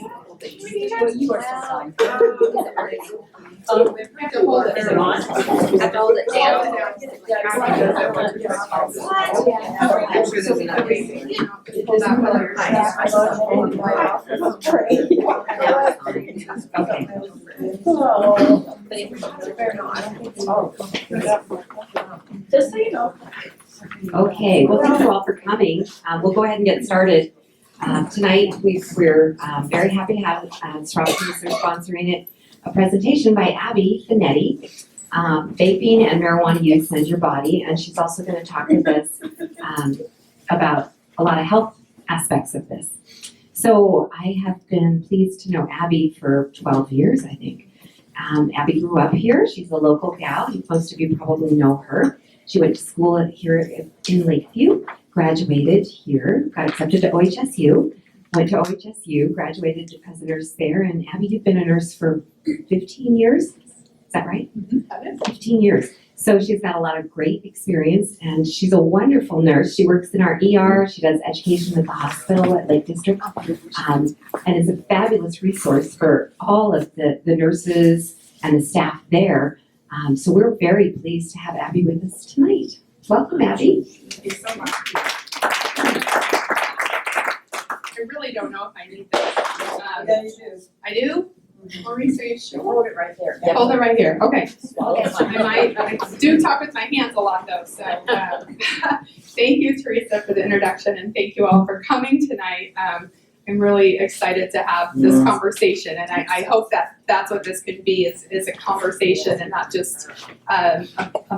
Well, you are so fine. Have to hold it on. Have to hold it down. Just so you know. Okay, well, thank you all for coming. We'll go ahead and get started. Tonight, we're very happy to have Francine sponsoring it, a presentation by Abby Finetti, Vaping and Marijuana Use and Your Body, and she's also going to talk with us about a lot of health aspects of this. So I have been pleased to know Abby for 12 years, I think. Abby grew up here. She's a local gal. Most of you probably know her. She went to school here in Lakeview, graduated here, got accepted to OHSU, went to OHSU, graduated as a nurse there, and Abby, you've been a nurse for 15 years? Is that right? Mm-hmm. 15 years. So she's got a lot of great experience, and she's a wonderful nurse. She works in our ER, she does education at the hospital at Lake District, and is a fabulous resource for all of the nurses and the staff there. So we're very pleased to have Abby with us tonight. Welcome, Abby. Thank you so much. I really don't know if I need this. Yeah, you do. I do? Maurice, are you sure? Hold it right there. Hold it right here, okay. Okay. I do talk with my hands a lot though, so thank you, Teresa, for the introduction, and thank you all for coming tonight. I'm really excited to have this conversation, and I hope that that's what this could be, is a conversation and not just a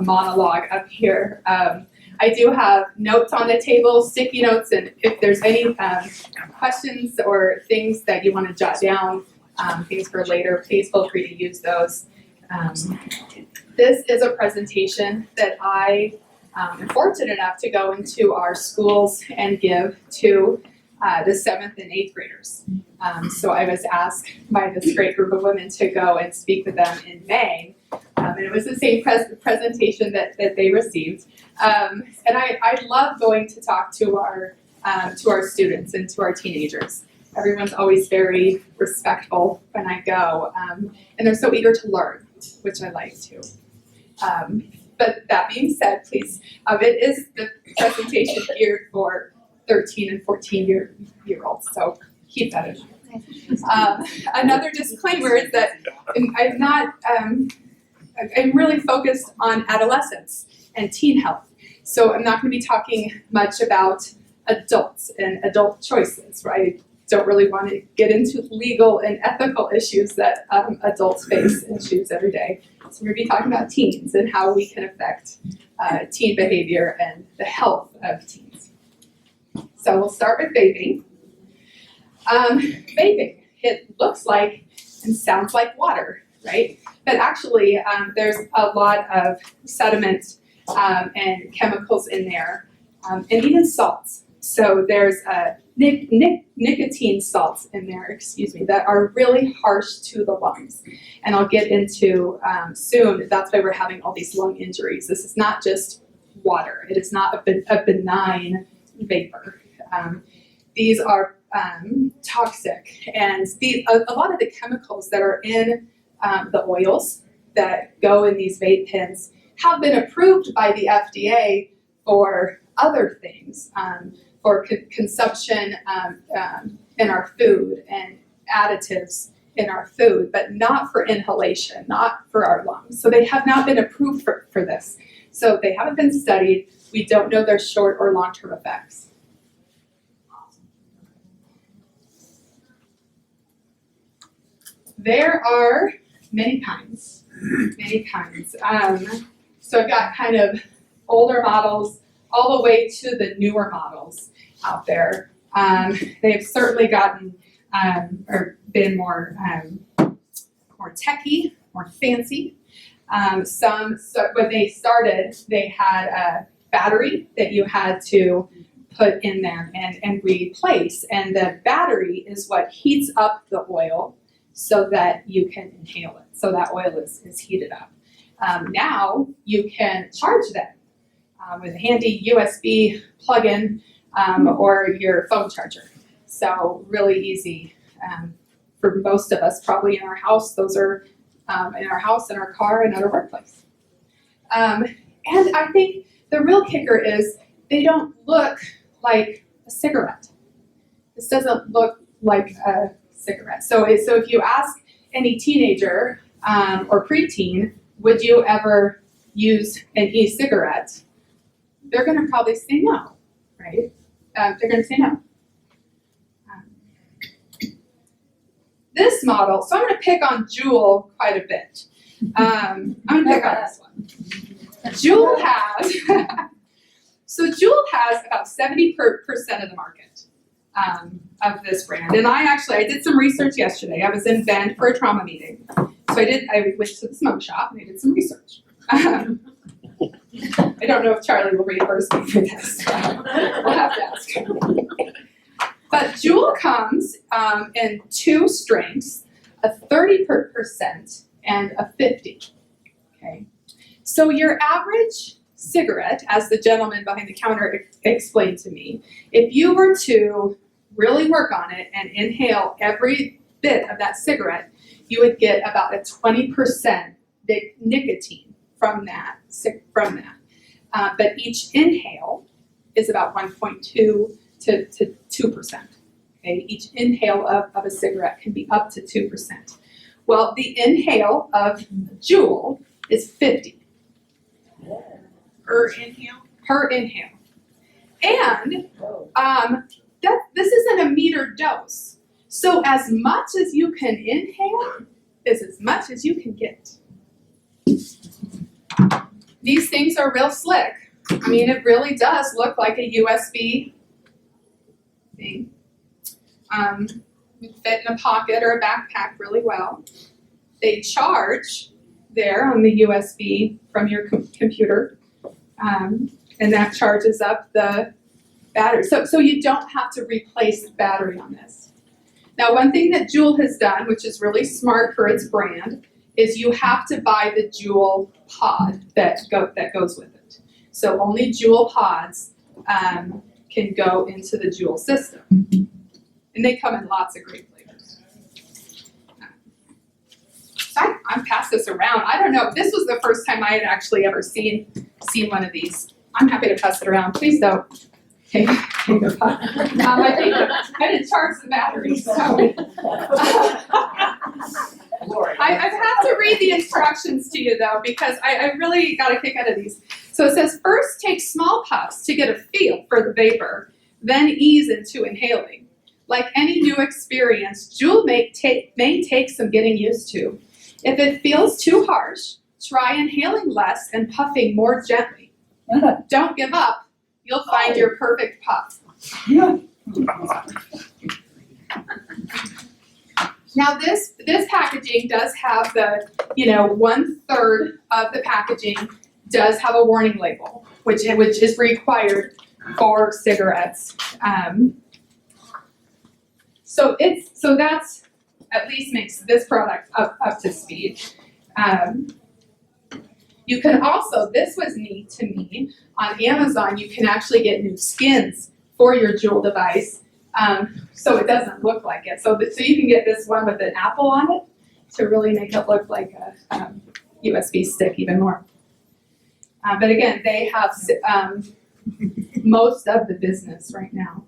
monologue up here. I do have notes on the table, sticky notes, and if there's any questions or things that you want to jot down, things for later, please feel free to use those. This is a presentation that I am fortunate enough to go into our schools and give to the 7th and 8th graders. So I was asked by this great group of women to go and speak with them in May. And it was the same presentation that they received. And I love going to talk to our students and to our teenagers. Everyone's always very respectful when I go, and they're so eager to learn, which I like too. But that being said, please, it is the presentation geared for 13 and 14-year-olds, so keep that in mind. Another disclaimer is that I'm really focused on adolescence and teen health, so I'm not going to be talking much about adults and adult choices, right? Don't really want to get into legal and ethical issues that adults face and choose every day. So we're going to be talking about teens and how we can affect teen behavior and the health of teens. So we'll start with vaping. Vaping, it looks like and sounds like water, right? But actually there's a lot of sediment and chemicals in there, and even salts. So there's nicotine salts in there, that are really harsh to the lungs. And I'll get into soon, that's why we're having all these lung injuries. This is not just water. It is not a benign vapor. These are toxic, and a lot of the chemicals that are in the oils that go in these vape pens have been approved by the FDA for other things, for consumption in our food and additives in our food, but not for inhalation, not for our lungs. So they have not been approved for this. So they haven't been studied. We don't know their short or long-term effects. There are many kinds. So I've got kind of older models all the way to the newer models out there. They've certainly gotten or been more techy, more fancy. So when they started, they had a battery that you had to put in them and replace. And the battery is what heats up the oil so that you can inhale it. So that oil is heated up. Now you can charge them with a handy USB plug-in or your phone charger. So really easy for most of us, probably in our house. Those are in our house, in our car, and at our workplace. And I think the real kicker is they don't look like a cigarette. This doesn't look like a cigarette. So if you ask any teenager or preteen, would you ever use an e-cigarette? They're going to probably say no, right? They're going to say no. This model, so I'm going to pick on Juul quite a bit. I'm going to pick on this one. Juul has, so Juul has about 70% of the market of this brand. And I did some research yesterday. I was in Bend for a trauma meeting. So I went to the smoke shop and I did some research. I don't know if Charlie will reimburse me for this. We'll have to ask him. But Juul comes in two strengths, a 30% and a 50. Okay. So your average cigarette, as the gentleman behind the counter explained to me, if you were to really work on it and inhale every bit of that cigarette, you would get about a 20% nicotine from that. But each inhale is about 1.2 to 2%. Okay? Each inhale of a cigarette can be up to 2%. Well, the inhale of Juul is 50. Per inhale? Per inhale. And this isn't a metered dose. So as much as you can inhale is as much as you can get. These things are real slick. I mean, it really does look like a USB thing. Would fit in a pocket or a backpack really well. They charge there on the USB from your computer, and that charges up the battery. So you don't have to replace the battery on this. Now, one thing that Juul has done, which is really smart for its brand, is you have to buy the Juul pod that goes with it. So only Juul pods can go into the Juul system. And they come in lots of great flavors. So I'm pass this around. I don't know. This was the first time I had actually ever seen one of these. I'm happy to pass it around. Please don't take the pot. I didn't charge the battery, so. I have to read the instructions to you though, because I really got a kick out of these. So it says, first take small puffs to get a feel for the vapor, then ease into inhaling. Like any new experience, Juul may take some getting used to. If it feels too harsh, try inhaling less and puffing more gently. Don't give up. You'll find your perfect puff. Now this packaging does have the, 1/3 of the packaging does have a warning label, which is required for cigarettes. So that's at least makes this product up to speed. You can also, this was neat to me, on Amazon you can actually get new skins for your Juul device, so it doesn't look like it. So you can get this one with an apple on it to really make it look like a USB stick even more. But again, they have most of the business right now.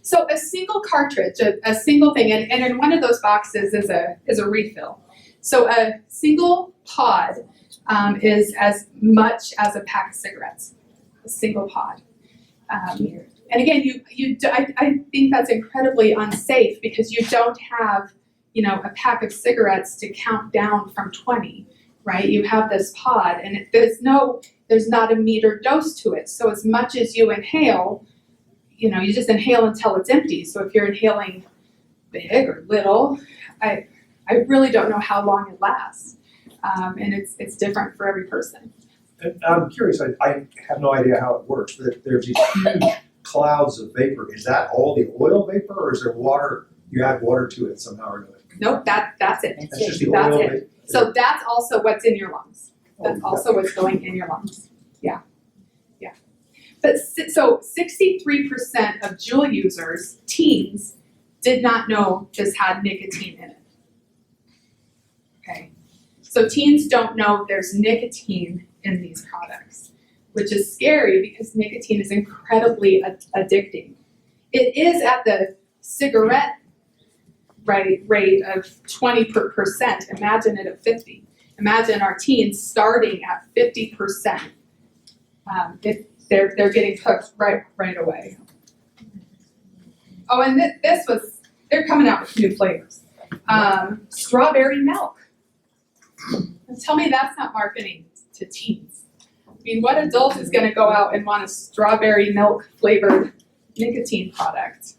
So a single cartridge, a single thing, and in one of those boxes is a refill. So a single pod is as much as a pack of cigarettes, a single pod. And again, I think that's incredibly unsafe because you don't have, a pack of cigarettes to count down from 20, right? You have this pod, and there's not a metered dose to it. So as much as you inhale, you just inhale until it's empty. So if you're inhaling big or little, I really don't know how long it lasts. And it's different for every person. And I'm curious, I have no idea how it works, but there's these huge clouds of vapor. Is that all the oil vapor, or is there water, you add water to it somehow or another? Nope, that's it. That's just the That's oil it. vapor? So that's also what's in your lungs. That's Oh, also what's going in your lungs. Yeah. But so 63% of Juul users, teens, did not know this had nicotine in it. Okay, so teens don't know there's nicotine in these products, which is scary because nicotine is incredibly addicting. It is at the cigarette rate of 20%. Imagine it at 50. Imagine our teens starting at 50%. If they're getting hooked right away. Oh, and they're coming out with new flavors. Strawberry milk. Tell me that's not marketing to teens. I mean, what adult is going to go out and want a strawberry milk flavored nicotine product?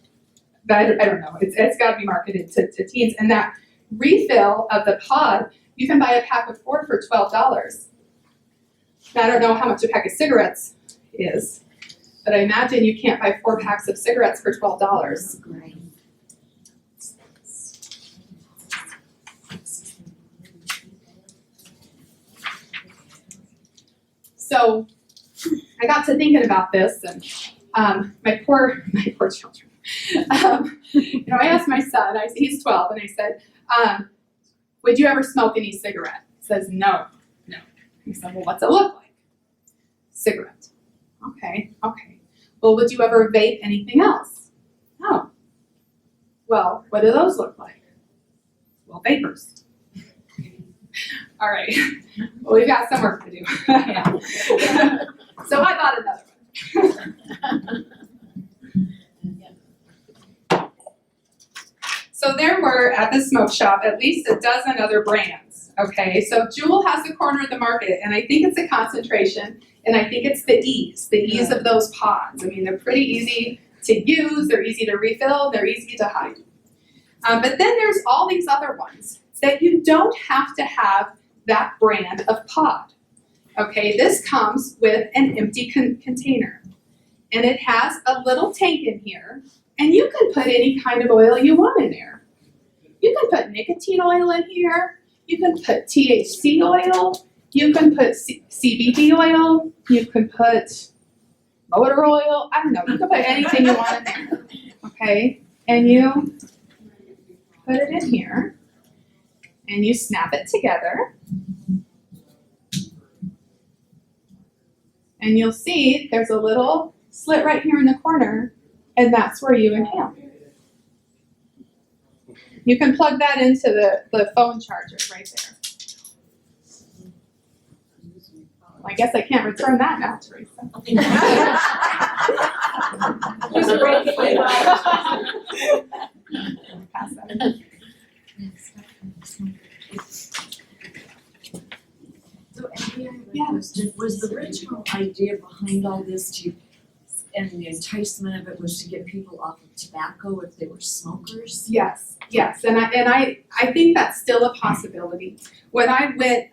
I don't know. It's got to be marketed to teens. And that refill of the pod, you can buy a pack of 4 for $12. Now, I don't know how much a pack of cigarettes is, but I imagine you can't buy 4 packs of cigarettes for $12. Great. So I got to thinking about this, and my poor children. I asked my son. He's 12, and I said, "Would you ever smoke any cigarette?" He says, "No." I said, "Well, what's it look like?" "Cigarette." Okay. Well, would you ever vape anything else? "No." "Well, what do those look like?" "Well, vapors." All right. Well, we've got some work to do. So I bought another one. So there were at the smoke shop at least a dozen other brands. Okay, so Juul has the corner of the market, and I think it's a concentration, and I think it's the ease of those pods. I mean, they're pretty easy to use, they're easy to refill, they're easy to hide. But then there's all these other ones that you don't have to have that brand of pod. Okay, this comes with an empty container, and it has a little tank in here, and you can put any kind of oil you want in there. You can put nicotine oil in here, you can put THC oil, you can put CBD oil, you can put motor oil, I don't know, you can put anything you want in there, okay? And you put it in here, and you snap it together, and you'll see there's a little slit right here in the corner, and that's where you inhale. You can plug that into the phone charger right there. Well, I guess I can't return that now, Teresa. There's a great flavor. Pass that. So Abby, I have Yeah. a question. Was the original idea behind all this and the enticement of it was to get people off of tobacco if they were smokers? Yes, and I think that's still a possibility. When I went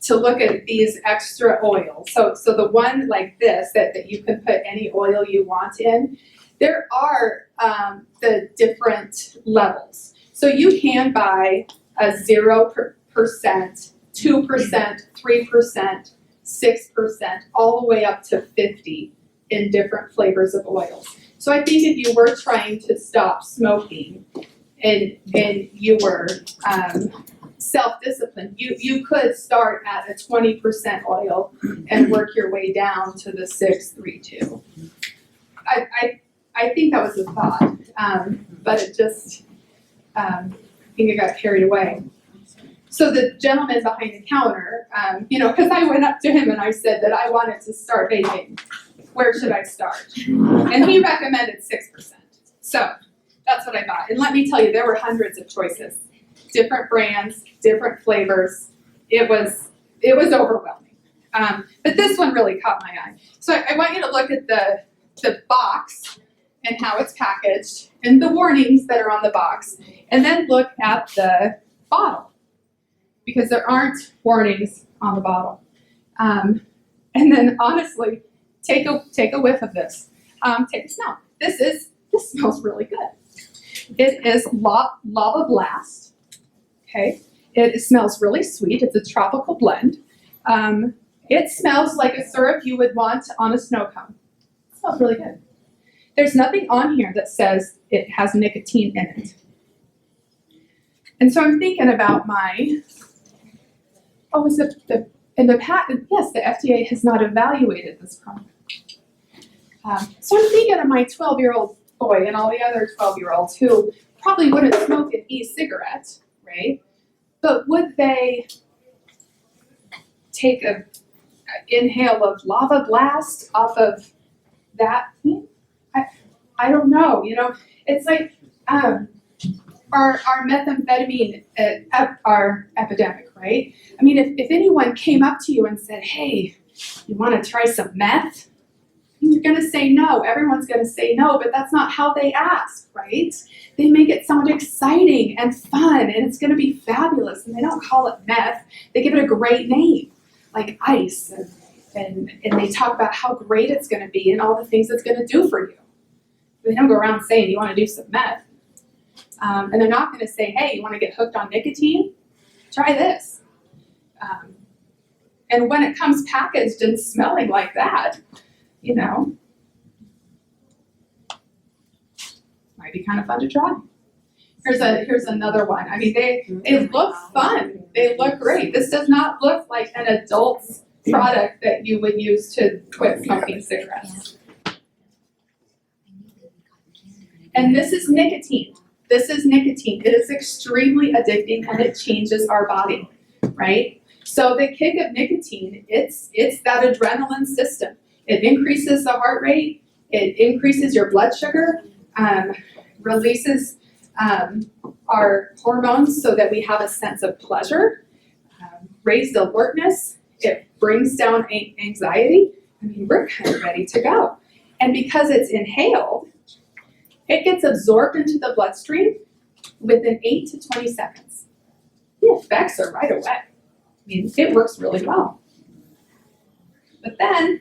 to look at these extra oils, so the one like this that you can put any oil you want in, there are the different levels. So you can buy a 0%, 2%, 3%, 6%, all the way up to 50 in different flavors of oils. So I think if you were trying to stop smoking and you were self-disciplined, you could start at a 20% oil and work your way down to the 6, 3, 2. I think that was the thought, but it just, I think it got carried away. So the gentleman behind the counter, because I went up to him and I said that I wanted to start vaping. Where should I start? And he recommended 6%. So that's what I bought. And let me tell you, there were hundreds of choices, different brands, different flavors. It was overwhelming. But this one really caught my eye. So I want you to look at the box and how it's packaged and the warnings that are on the box, and then look at the bottle, because there aren't warnings on the bottle. And then honestly, take a whiff of this. Take a smell. This smells really good. It is Lava Blast. Okay. It smells really sweet. It's a tropical blend. It smells like a syrup you would want on a snow cone. It smells really good. there's nothing on here that says it has nicotine in it. And so I'm thinking about in the patent, yes, the FDA has not evaluated this product. So I'm thinking of my 12-year-old boy and all the other 12-year-olds who probably wouldn't smoke an e-cigarette, right? But would they take a inhale of lava blast off of that? I don't know, it's like our methamphetamine our epidemic, right? I mean, if anyone came up to you and said, hey, you want to try some meth? You're going to say no. Everyone's going to say no, but that's not how they ask, right? They make it sound exciting and fun, and it's going to be fabulous, and they don't call it meth. They give it a great name, like ice, and they talk about how great it's going to be and all the things it's going to do for you. They don't go around saying, you want to do some meth. And they're not going to say, hey, you want to get hooked on nicotine? Try this. And when it comes packaged and smelling like that, might be kind of fun to try. Here's another one. I mean, they look fun. They look great. This does not look like an adult's product that you would use to quit smoking cigarettes. And this is nicotine. This is nicotine. It is extremely addicting and it changes our body, right? So the kick of nicotine, it's that adrenaline system. It increases the heart rate, it increases your blood sugar, releases our hormones so that we have a sense of pleasure, raised alertness, it brings down anxiety. I mean, we're kind of ready to go. And because it's inhaled, it gets absorbed into the bloodstream within 8 to 20 seconds. The effects are right away. I mean, it works really well. But then,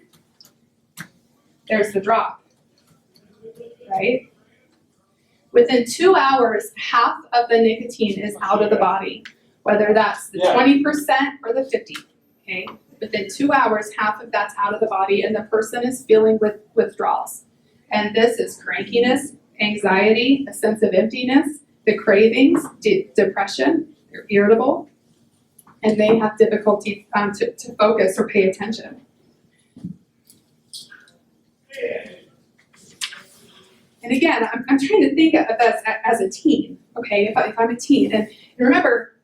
there's the drop, right? Within 2 hours, half of the nicotine is out of the body, whether that's the 20% or the 50%, okay? Within 2 hours, half of that's out of the body and the person is feeling withdrawals. And this is crankiness, anxiety, a sense of emptiness, the cravings, depression, they're irritable, and they have difficulty to focus or pay attention. And again, I'm trying to think of this as a teen, okay, if I'm a teen. And remember,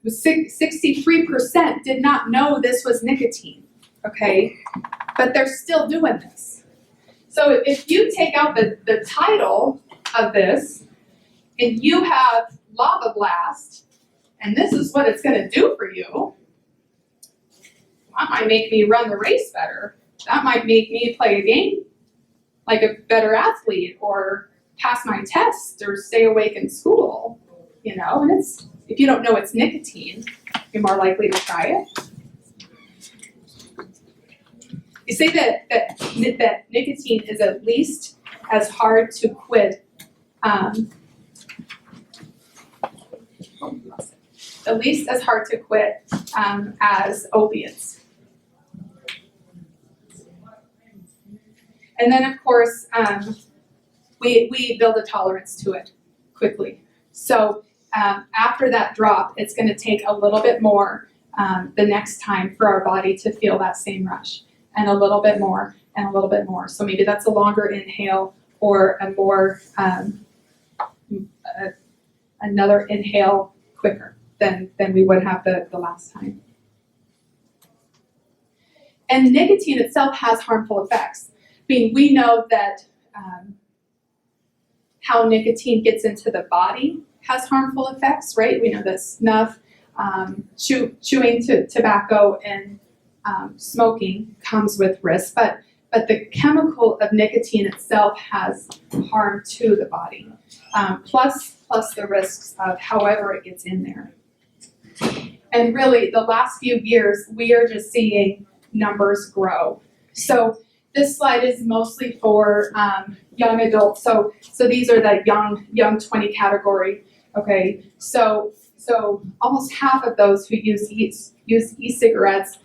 63% did not know this was nicotine, okay, but they're still doing this. So if you take out the title of this, and you have lava blast, and this is what it's going to do for you, that might make me run the race better. That might make me play a game like a better athlete, or pass my test, or stay awake in school, and it's, if you don't know it's nicotine, you're more likely to try it. You say that nicotine is at least as hard to quit, as opiates. And then, of course, we build a tolerance to it quickly. So after that drop, it's going to take a little bit more the next time for our body to feel that same rush, and a little bit more, and a little bit more. So maybe that's a longer inhale, or a more another inhale quicker than we would have the last time. And nicotine itself has harmful effects. I mean, we know that how nicotine gets into the body has harmful effects, right? We know that snuff, chewing tobacco, and smoking comes with risk, but the chemical of nicotine itself has harm to the body, plus the risks of however it gets in there. And really, the last few years, we are just seeing numbers grow. So this slide is mostly for young adults. So these are the young 20 category. Okay, so almost half of those who use e-cigarettes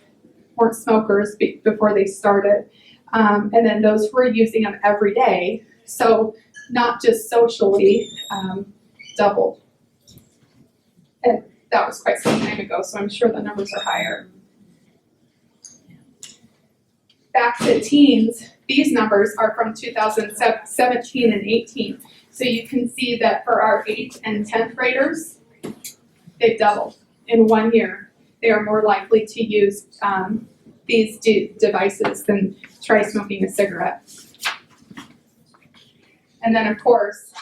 weren't smokers before they started, and then those who are using them every day. So not just socially, doubled. And that was quite some time ago, so I'm sure the numbers are higher. Back to teens, these numbers are from 2017 and 18. So you can see that for our 8th and 10th graders, they've doubled in 1 year. They are more likely to use these devices than try smoking a cigarette. And then of course,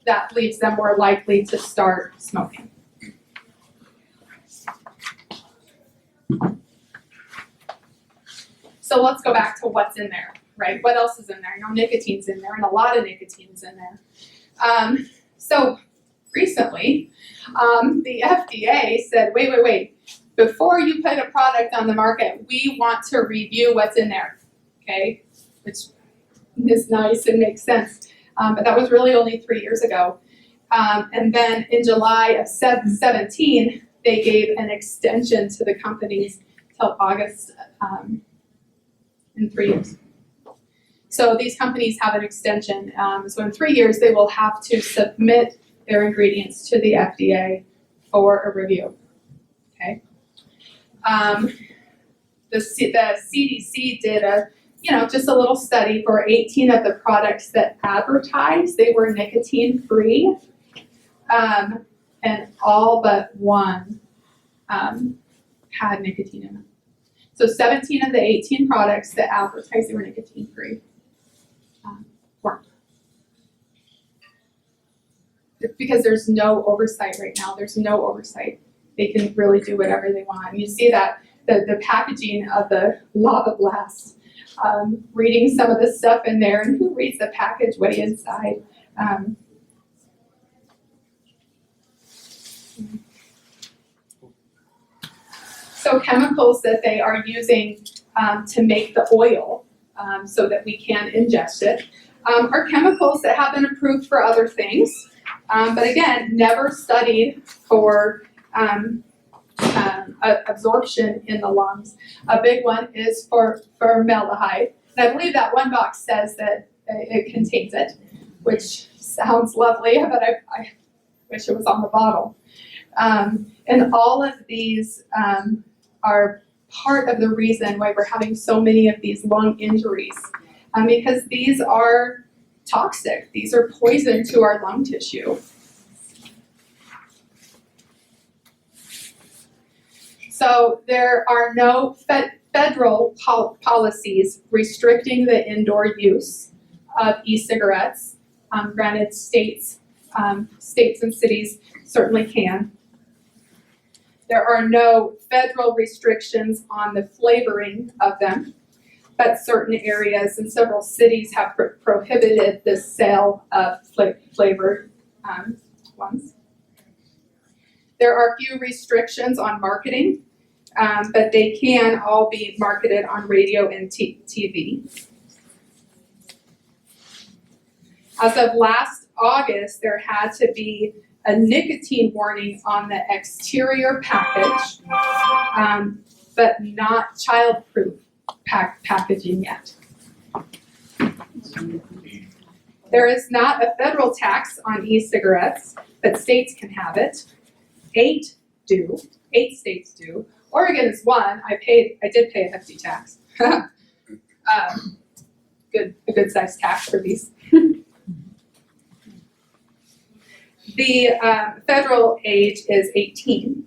that leaves them more likely to start smoking. So let's go back to what's in there, right? What else is in there? Nicotine's in there, and a lot of nicotine's in there. So recently, the FDA said, wait. Before you put a product on the market, we want to review what's in there, okay? Which is nice and makes sense. But that was really only 3 years ago. And then in July of 17, they gave an extension to the companies till August in 3 years. So these companies have an extension. So in 3 years, they will have to submit their ingredients to the FDA for a review, okay? The CDC did just a little study for 18 of the products that advertised. They were nicotine-free, and all but one had nicotine in them. So 17 of the 18 products that advertised they were nicotine-free weren't. Because there's no oversight right now. There's no oversight. They can really do whatever they want. And you see that the packaging of the lava blast, reading some of the stuff in there, and who reads the package way inside? So chemicals that they are using to make the oil so that we can ingest it are chemicals that have been approved for other things, but again, never studied for absorption in the lungs. A big one is for formaldehyde. And I believe that one box says that it contains it, which sounds lovely, but I wish it was on the bottle. And all of these are part of the reason why we're having so many of these lung injuries, because these are toxic. These are poison to our lung tissue. So there are no federal policies restricting the indoor use of e-cigarettes. Granted, states and cities certainly can. There are no federal restrictions on the flavoring of them, but certain areas and several cities have prohibited the sale of flavored ones. There are few restrictions on marketing, but they can all be marketed on radio and TV. As of last August, there had to be a nicotine warning on the exterior package, but not child-proof packaging yet. There is not a federal tax on e-cigarettes, but states can have it. 8 states do. Oregon is one. I did pay a hefty tax. A good sized tax for these. The federal age is 18,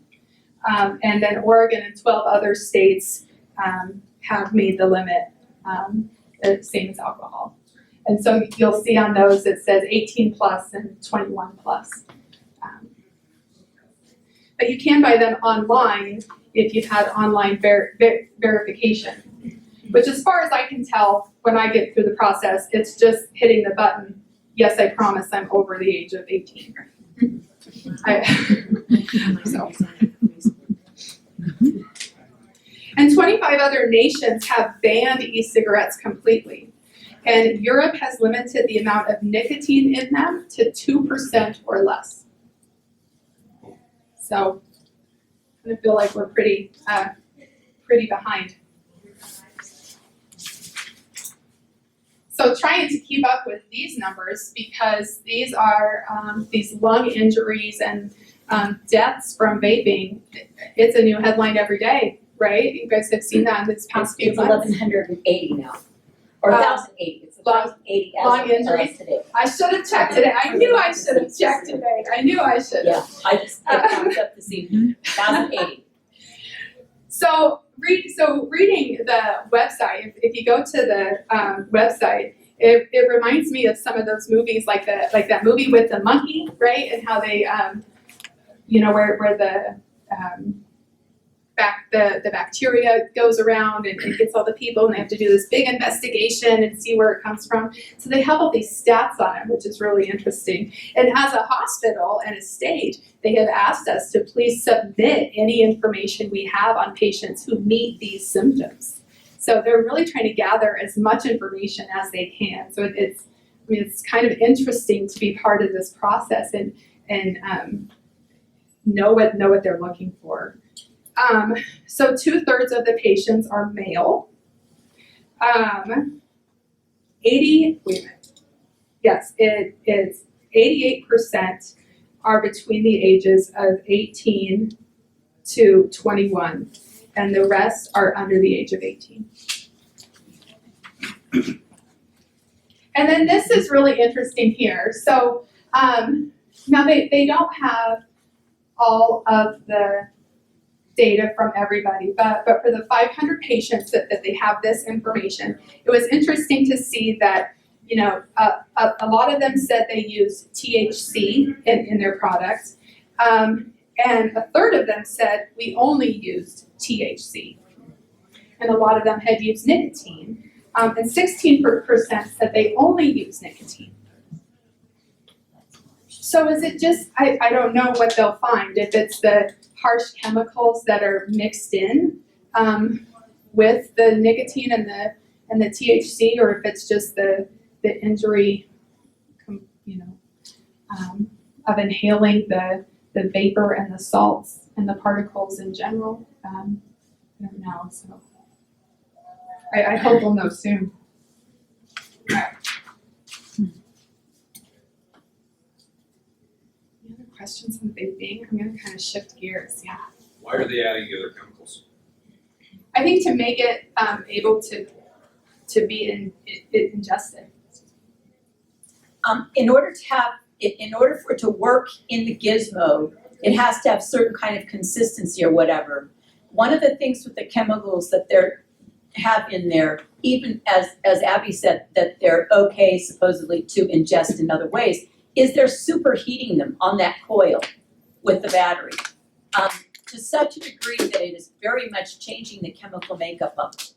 and then Oregon and 12 other states have made the limit the same as alcohol. And so you'll see on those it says 18 plus and 21 plus. But you can buy them online if you've had online verification, which as far as I can tell, when I get through the process, it's just hitting the button, yes, I promise I'm over the age of 18. And 25 other nations have banned e-cigarettes completely. And Europe has limited the amount of nicotine in them to 2% or less. So I feel like we're pretty behind. So trying to keep up with these numbers because these are these lung injuries and deaths from vaping. It's a new headline every day, right? You guys have seen that in this past few It's months. 1,180 now, or 1,080, it's lung- 1,080 lung as injuries. of today. I should have checked today. I knew I should have checked today. I knew I should have. Yeah, I just, it comes up this evening, 1,080. So reading the website, if you go to the website, it reminds me of some of those movies, like that movie with the monkey, right? And how they, where the the bacteria goes around and gets all the people, and they have to do this big investigation and see where it comes from. So they have all these stats on it, which is really interesting. And as a hospital and a state, they have asked us to please submit any information we have on patients who meet these symptoms. So they're really trying to gather as much information as they can. So it's kind of interesting to be part of this process and know what they're looking for. So 2/3 of the patients are male. 88% are between the ages of 18 to 21, and the rest are under the age of 18. And then this is really interesting here. So now they don't have all of the data from everybody, but for the 500 patients that they have this information, it was interesting to see that, a lot of them said they use THC in their products, and 1/3 of them said we only used THC, and a lot of them had used nicotine, and 16% said they only use nicotine. So is it just, I don't know what they'll find, if it's the harsh chemicals that are mixed in with the nicotine and the THC, or if it's just the injury, of inhaling the vapor and the salts and the particles in general. I don't know, so I hope we'll know soon. Any other questions on vaping? I'm gonna kind of shift gears, yeah. Why are they adding the other chemicals? I think to make it able to be ingested. In order for it to work in the gizmo, it has to have certain kind of consistency or whatever. One of the things with the chemicals that they have in there, even as Abby said, that they're okay supposedly to ingest in other ways, is they're superheating them on that coil with the battery. To such a degree that it is very much changing the chemical makeup of it.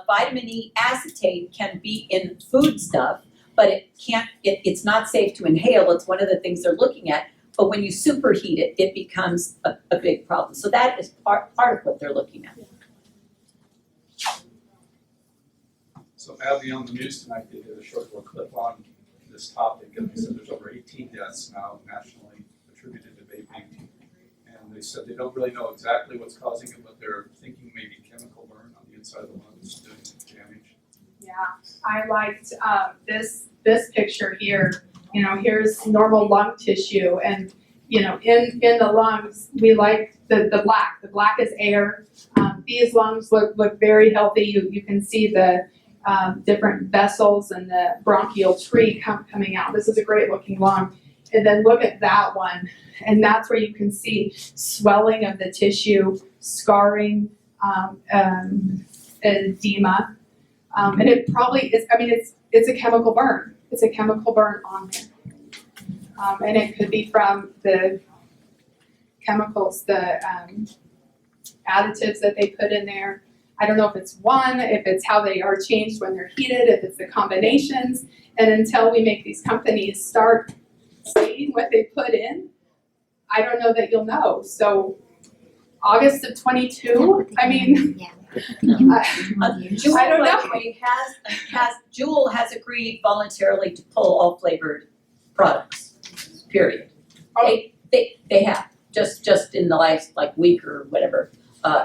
Vitamin E acetate can be in food stuff, but it's not safe to inhale. It's one of the things they're looking at. But when you superheat it, it becomes a big problem. So that is part of what they're looking at. So Abby, on the news tonight, they did a short little clip on this topic, and they said there's over 18 deaths now nationally attributed to vaping. And they said they don't really know exactly what's causing it, but they're thinking maybe chemical burn on the inside of the lungs doing damage. Yeah, I liked this picture here. Here's normal lung tissue, and in the lungs we like the black. The black is air. These lungs look very healthy. You can see the different vessels and the bronchial tree coming out. This is a great looking lung. And then look at that one, and that's where you can see swelling of the tissue, scarring, edema. And it probably is, it's a chemical burn. It's a chemical burn on there. And it could be from the chemicals, the additives that they put in there. I don't know if it's one, if it's how they are changed when they're heated, if it's the combinations. And until we make these companies start saying what they put in, I don't know that you'll know. So August of 22, Jewel, I don't by know. the way, Jewel has agreed voluntarily to pull all flavored products, period. Oh. They have, just in the last week or whatever,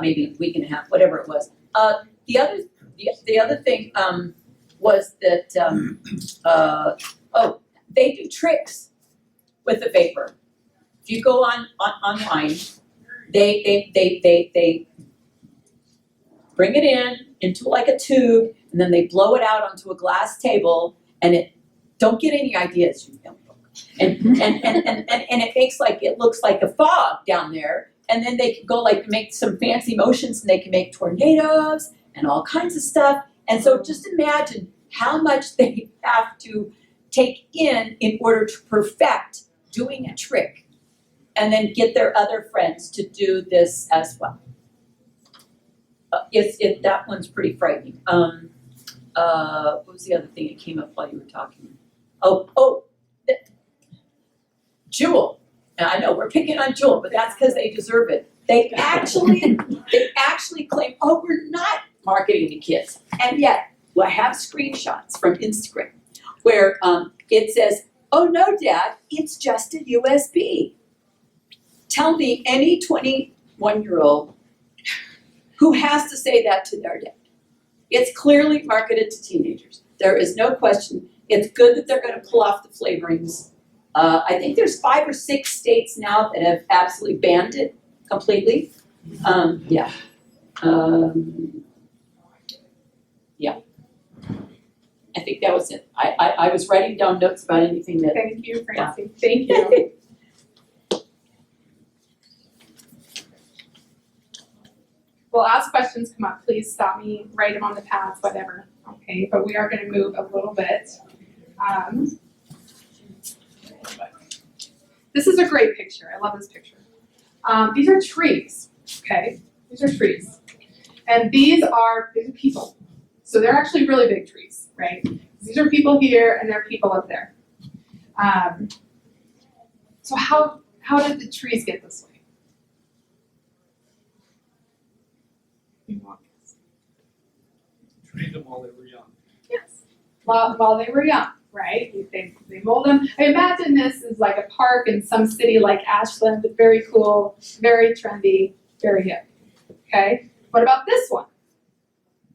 maybe week and a half, whatever it was. The other thing, was that, they do tricks with the vapor. If you go online, they bring it into like a tube, and then they blow it out onto a glass table, and don't get any ideas, you young folk. And it looks like a fog down there, and then they can go make some fancy motions, and they can make tornadoes and all kinds of stuff. And so just imagine how much they have to take in order to perfect doing a trick, and then get their other friends to do this as well. That one's pretty frightening. What was the other thing that came up while you were talking? Jewel. And I know we're picking on Jewel, but that's because they deserve it. They actually claim, we're not marketing to kids. And yet, I have screenshots from Instagram where it says, "Oh no, Dad, it's just a USB." Tell me any 21-year-old who has to say that to their dad. It's clearly marketed to teenagers. There is no question. It's good that they're going to pull off the flavorings. I think there's 5 or 6 states now that have absolutely banned it completely. Yeah. I think that was it. I was writing down notes about anything that. Thank you, Francine. Thank you. Well, as questions come up, please stop me, write them on the pads, whatever, okay? But we are gonna move a little bit. This is a great picture, I love this picture. These are trees, okay? These are trees. And these are people. So they're actually really big trees, right? These are people here and there are people up there. So how did the trees get this way? Treated them while they were young. Yes, while they were young, right? They mold them. I imagine this is like a park in some city like Ashland, very cool, very trendy, very hip. Okay, what about this one?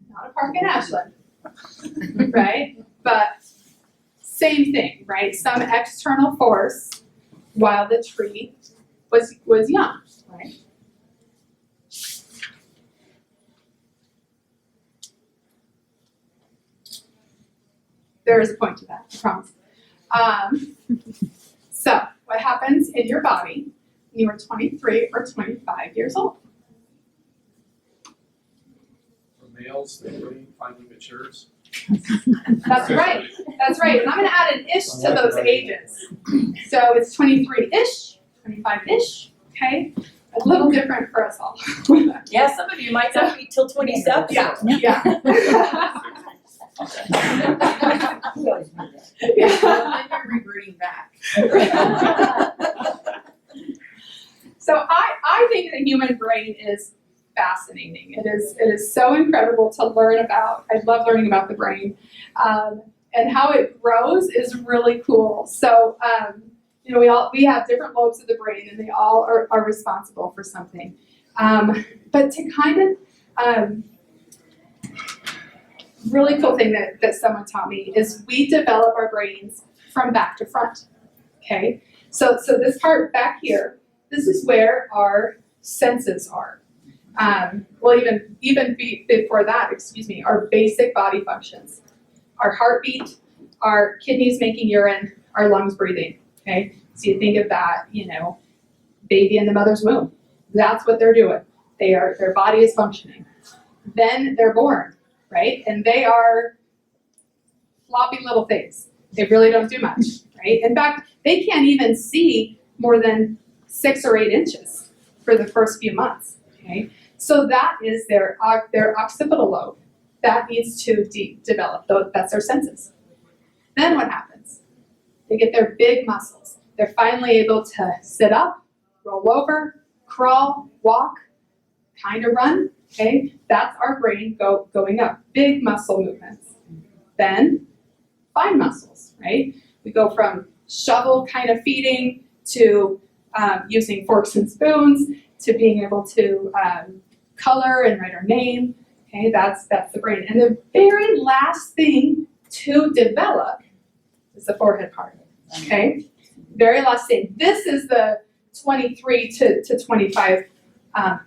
Not a park in Ashland, right? But same thing, right? Some external force while the tree was young, right? There is a point to that, I promise. So, what happens in your body when you are 23 or 25 years old? For males, the brain finally matures. That's right, that's right. And I'm gonna add an ish to those ages. So it's 23-ish, 25-ish, okay? A little different for us all. Yeah, some of you might not be till 27. Yeah. Yeah. Then you're reverting back. So I think the human brain is fascinating. It is so incredible to learn about. I love learning about the brain. And how it grows is really cool. So we have different lobes of the brain and they all are responsible for something. But to kind of really cool thing that someone taught me is we develop our brains from back to front, okay? So this part back here, this is where our senses are. Well, even before that, our basic body functions. Our heartbeat, our kidneys making urine, our lungs breathing, okay? So you think of that, baby in the mother's womb. That's what they're doing. Their body is functioning. Then they're born, right? And they are floppy little things. They really don't do much, right? In fact, they can't even see more than 6 or 8 inches for the first few months, okay? So that is their occipital lobe. That needs to develop. That's their senses. Then what happens? They get their big muscles. They're finally able to sit up, roll over, crawl, walk, kind of run, okay? That's our brain going up. Big muscle movements. Then fine muscles, right? We go from shovel kind of feeding to using forks and spoons to being able to color and write our name. Okay, that's the brain. And the very last thing to develop is the forehead part, okay? Very last thing. This is the 23 to 25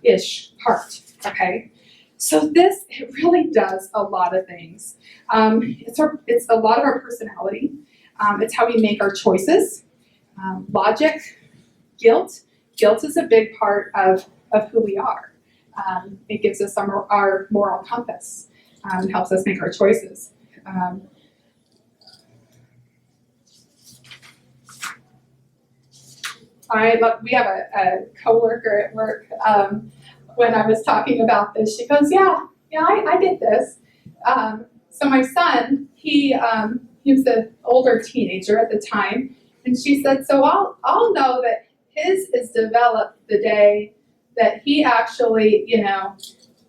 ish part, okay? So this, it really does a lot of things. It's a lot of our personality. It's how we make our choices. Logic, guilt. Guilt is a big part of who we are. It gives us our moral compass. Helps us make our choices. We have a coworker at work. When I was talking about this, she goes, "Yeah, I get this." So my son, he was an older teenager at the time, and she said, "So I'll know that his is developed the day that he actually,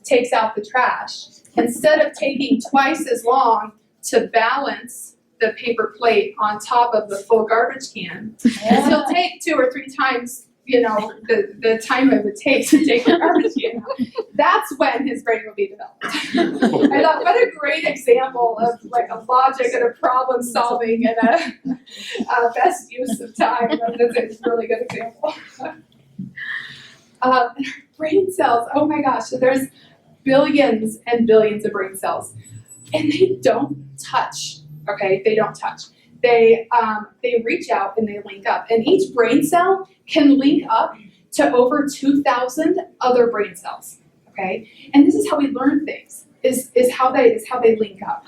takes out the trash. Instead of taking twice as long to balance the paper plate on top of the full garbage can, he'll take 2 or 3 times, the time it would take to take the garbage can out. That's when his brain will be developed." I thought, what a great example of like a logic and a problem solving and a best use of time. That's a really good example. Our brain cells, oh my gosh, so there's billions and billions of brain cells, and they don't touch, okay? They don't touch. They reach out and they link up, and each brain cell can link up to over 2,000 other brain cells, okay? And this is how we learn things, is how they link up.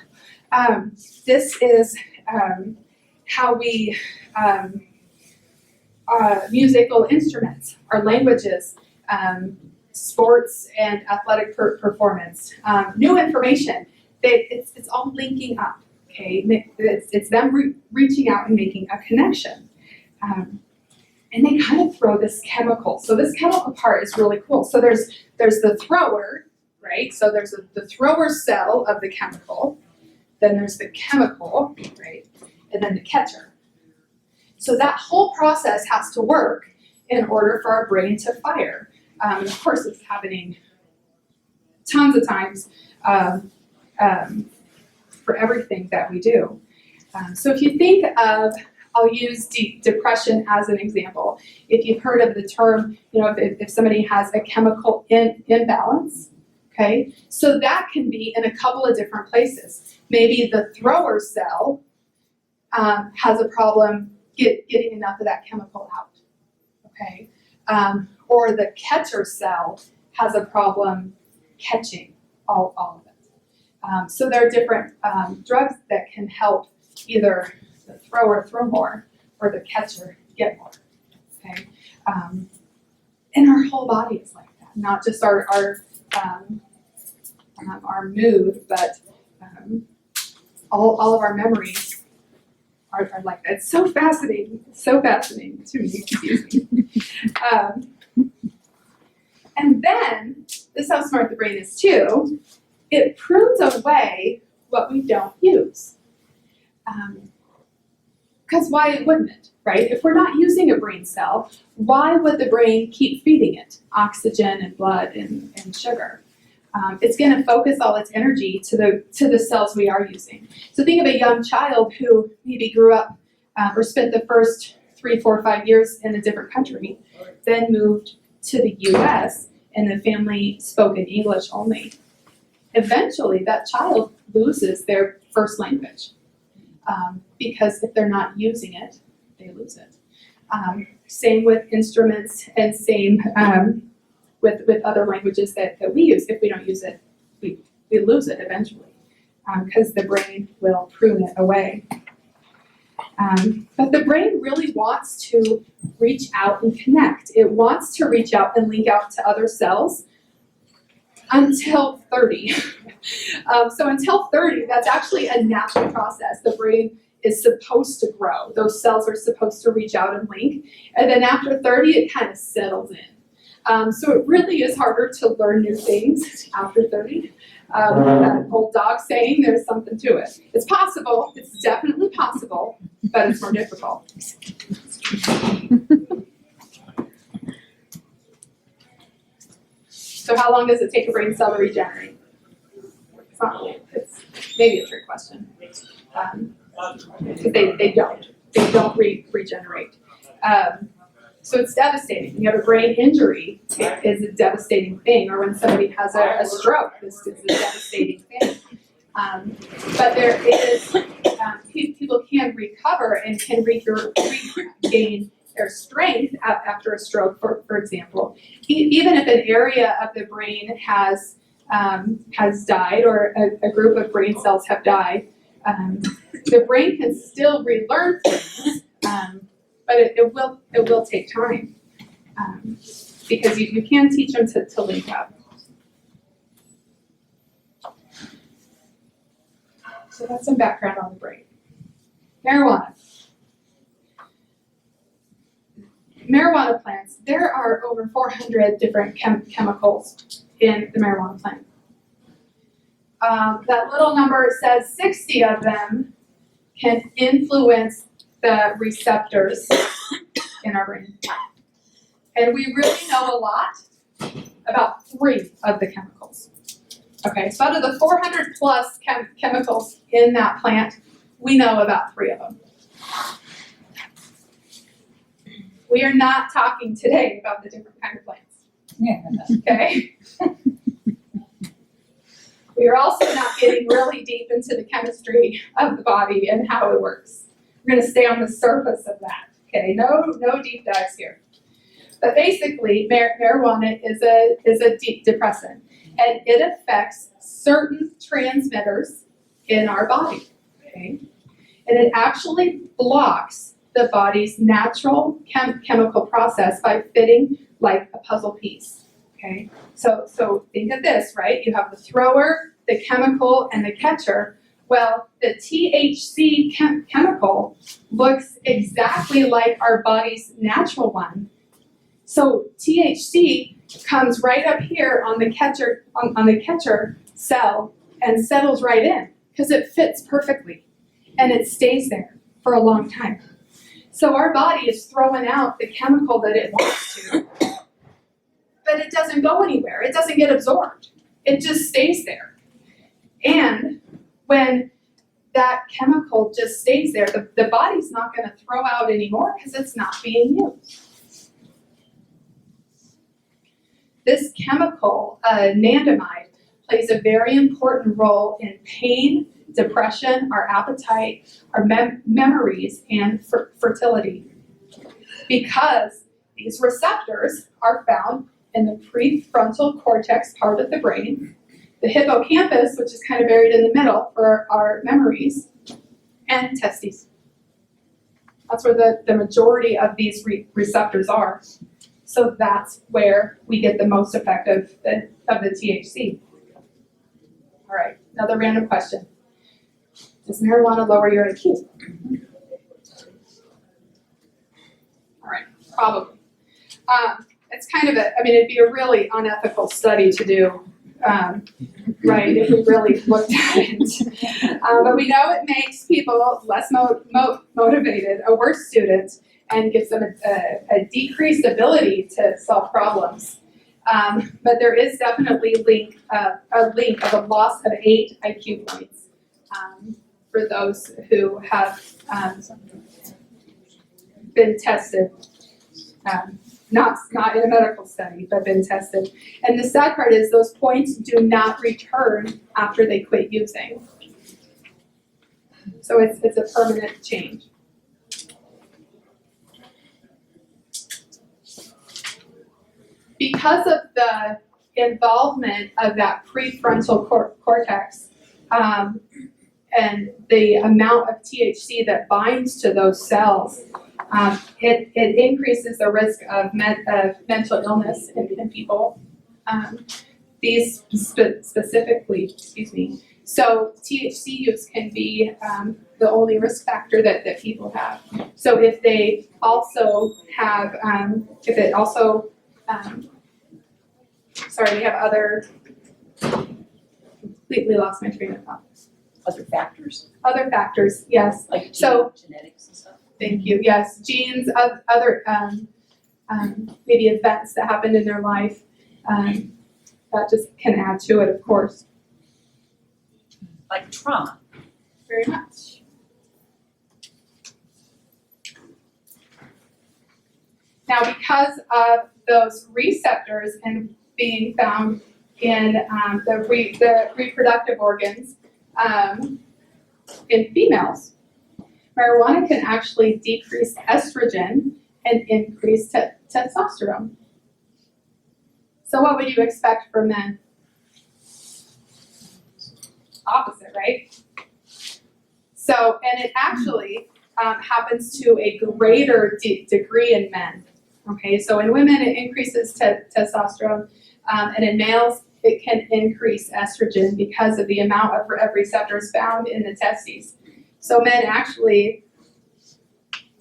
This is how we, musical instruments, our languages, sports and athletic performance, new information, it's all linking up, okay? It's them reaching out and making a connection. And they kind of throw this chemical. So this chemical part is really cool. So there's the thrower, right? So there's the thrower cell of the chemical, then there's the chemical, right? And then the catcher. So that whole process has to work in order for our brain to fire. And of course, it's happening tons of times for everything that we do. So if you think of, I'll use depression as an example. If you've heard of the term, if somebody has a chemical imbalance, okay? So that can be in a couple of different places. Maybe the thrower cell has a problem getting enough of that chemical out, okay? Or the catcher cell has a problem catching all of it. So there are different drugs that can help either the thrower throw more or the catcher get more, okay? And our whole body is like that, not just our mood, but all of our memories are like that. It's so fascinating to me, excuse me. And then, this is how smart the brain is too, it prunes away what we don't use. Because why wouldn't it, right? If we're not using a brain cell, why would the brain keep feeding it oxygen and blood and sugar? It's going to focus all its energy to the cells we are using. So think of a young child who maybe grew up or spent the first 3, 4, 5 years in a different country, then moved to the US and the family spoke in English only. Eventually, that child loses their first language because if they're not using it, they lose it. Same with instruments and same with other languages that we use. If we don't use it, we lose it eventually because the brain will prune it away. But the brain really wants to reach out and connect. It wants to reach out and link out to other cells until 30. So until 30, that's actually a natural process. The brain is supposed to grow. Those cells are supposed to reach out and link. And then after 30, it kind of settles in. So it really is harder to learn new things after 30. That old dog saying, there's something to it. It's possible, it's definitely possible, but it's more difficult. So how long does it take a brain cell to regenerate? It's not really, it's maybe a trick question. because they don't regenerate. So it's devastating. When you have a brain injury, it is a devastating thing, or when somebody has a stroke, this is a devastating thing. But there is, people can recover and can regain their strength after a stroke, for example. Even if an area of the brain has died, or a group of brain cells have died, the brain can still relearn things, but it will take time, because you can teach them to link up. So that's some background on the brain. Marijuana. Marijuana plants, there are over 400 different chemicals in the marijuana plant. That little number says 60 of them can influence the receptors in our brain. And we really know a lot about 3 of the chemicals. Okay, so out of the 400 plus chemicals in that plant, we know about 3 of them. We are not talking today about the different kind of plants. Okay? We are also not getting really deep into the chemistry of the body and how it works. We're going to stay on the surface of that. Okay, no deep dives here. But basically, marijuana is a deep depressant, and it affects certain transmitters in our body. Okay, and it actually blocks the body's natural chemical process by fitting like a puzzle piece. Okay, so think of this, right? You have the thrower, the chemical, and the catcher. Well, the THC chemical looks exactly like our body's natural one. So THC comes right up here on the catcher cell and settles right in because it fits perfectly and it stays there for a long time. So our body is throwing out the chemical that it wants to, but it doesn't go anywhere. It doesn't get absorbed. It just stays there. And when that chemical just stays there, the body's not going to throw out anymore because it's not being used. This chemical, anandamide, plays a very important role in pain, depression, our appetite, our memories, and fertility. Because these receptors are found in the prefrontal cortex part of the brain, the hippocampus, which is kind of buried in the middle for our memories, and testes. That's where the majority of these receptors are. So that's where we get the most effect of the THC. All right, another random question. Does marijuana lower your IQ? All right, probably. It's kind of it'd be a really unethical study to do, right, if we really looked at it. But we know it makes people less motivated, a worse student, and gives them a decreased ability to solve problems. But there is definitely a link of a loss of 8 IQ points for those who have been tested, not in a medical study, but been tested. And the sad part is those points do not return after they quit using. So it's a permanent change. Because of the involvement of that prefrontal cortex and the amount of THC that binds to those cells, it increases the risk of mental illness in people. These specifically, So THC use can be the only risk factor that people have. So if they also have, we have other, completely lost my train of thought. Other factors, Other factors, yes. like So- genetics and stuff. Thank you. Yes, genes, other maybe events that happened in their life that just can add to it, of course. Like trauma. Very much. Now, because of those receptors and being found in the reproductive organs in females, marijuana can actually decrease estrogen and increase testosterone. So what would you expect for men? Opposite, right? So, and it actually happens to a greater degree in men. Okay, so in women it increases testosterone, and in males it can increase estrogen because of the amount of receptors found in the testes. So men actually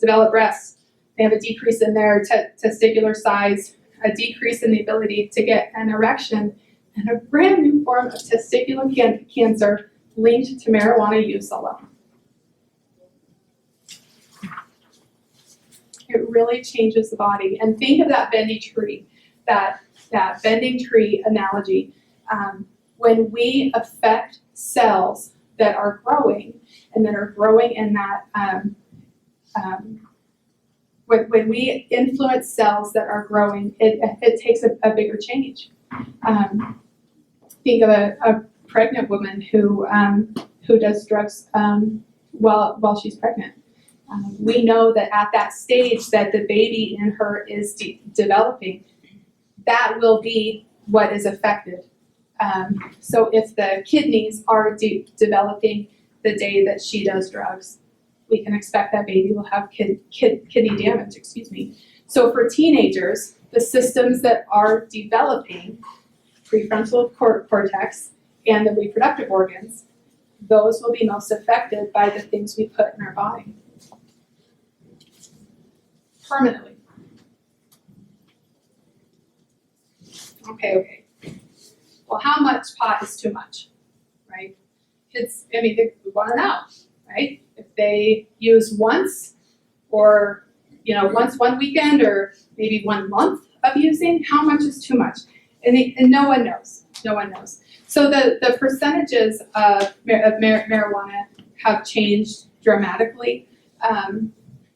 develop breasts. They have a decrease in their testicular size, a decrease in the ability to get an erection, and a brand new form of testicular cancer linked to marijuana use alone. It really changes the body. And think of that bending tree, that bending tree analogy. When we affect cells that are growing and that are growing in that, when we influence cells that are growing, it takes a bigger change. Think of a pregnant woman who does drugs while she's pregnant. We know that at that stage that the baby in her is developing, that will be what is affected. So if the kidneys are developing the day that she does drugs, we can expect that baby will have kidney damage, So for teenagers, the systems that are developing, prefrontal cortex and the reproductive organs, those will be most affected by the things we put in our body. Permanently. Okay. Well, how much pot is too much, right? We want to know, right? If they use once, or once one weekend, or maybe 1 month of using, how much is too much? And no one knows. No one knows. So the percentages of marijuana have changed dramatically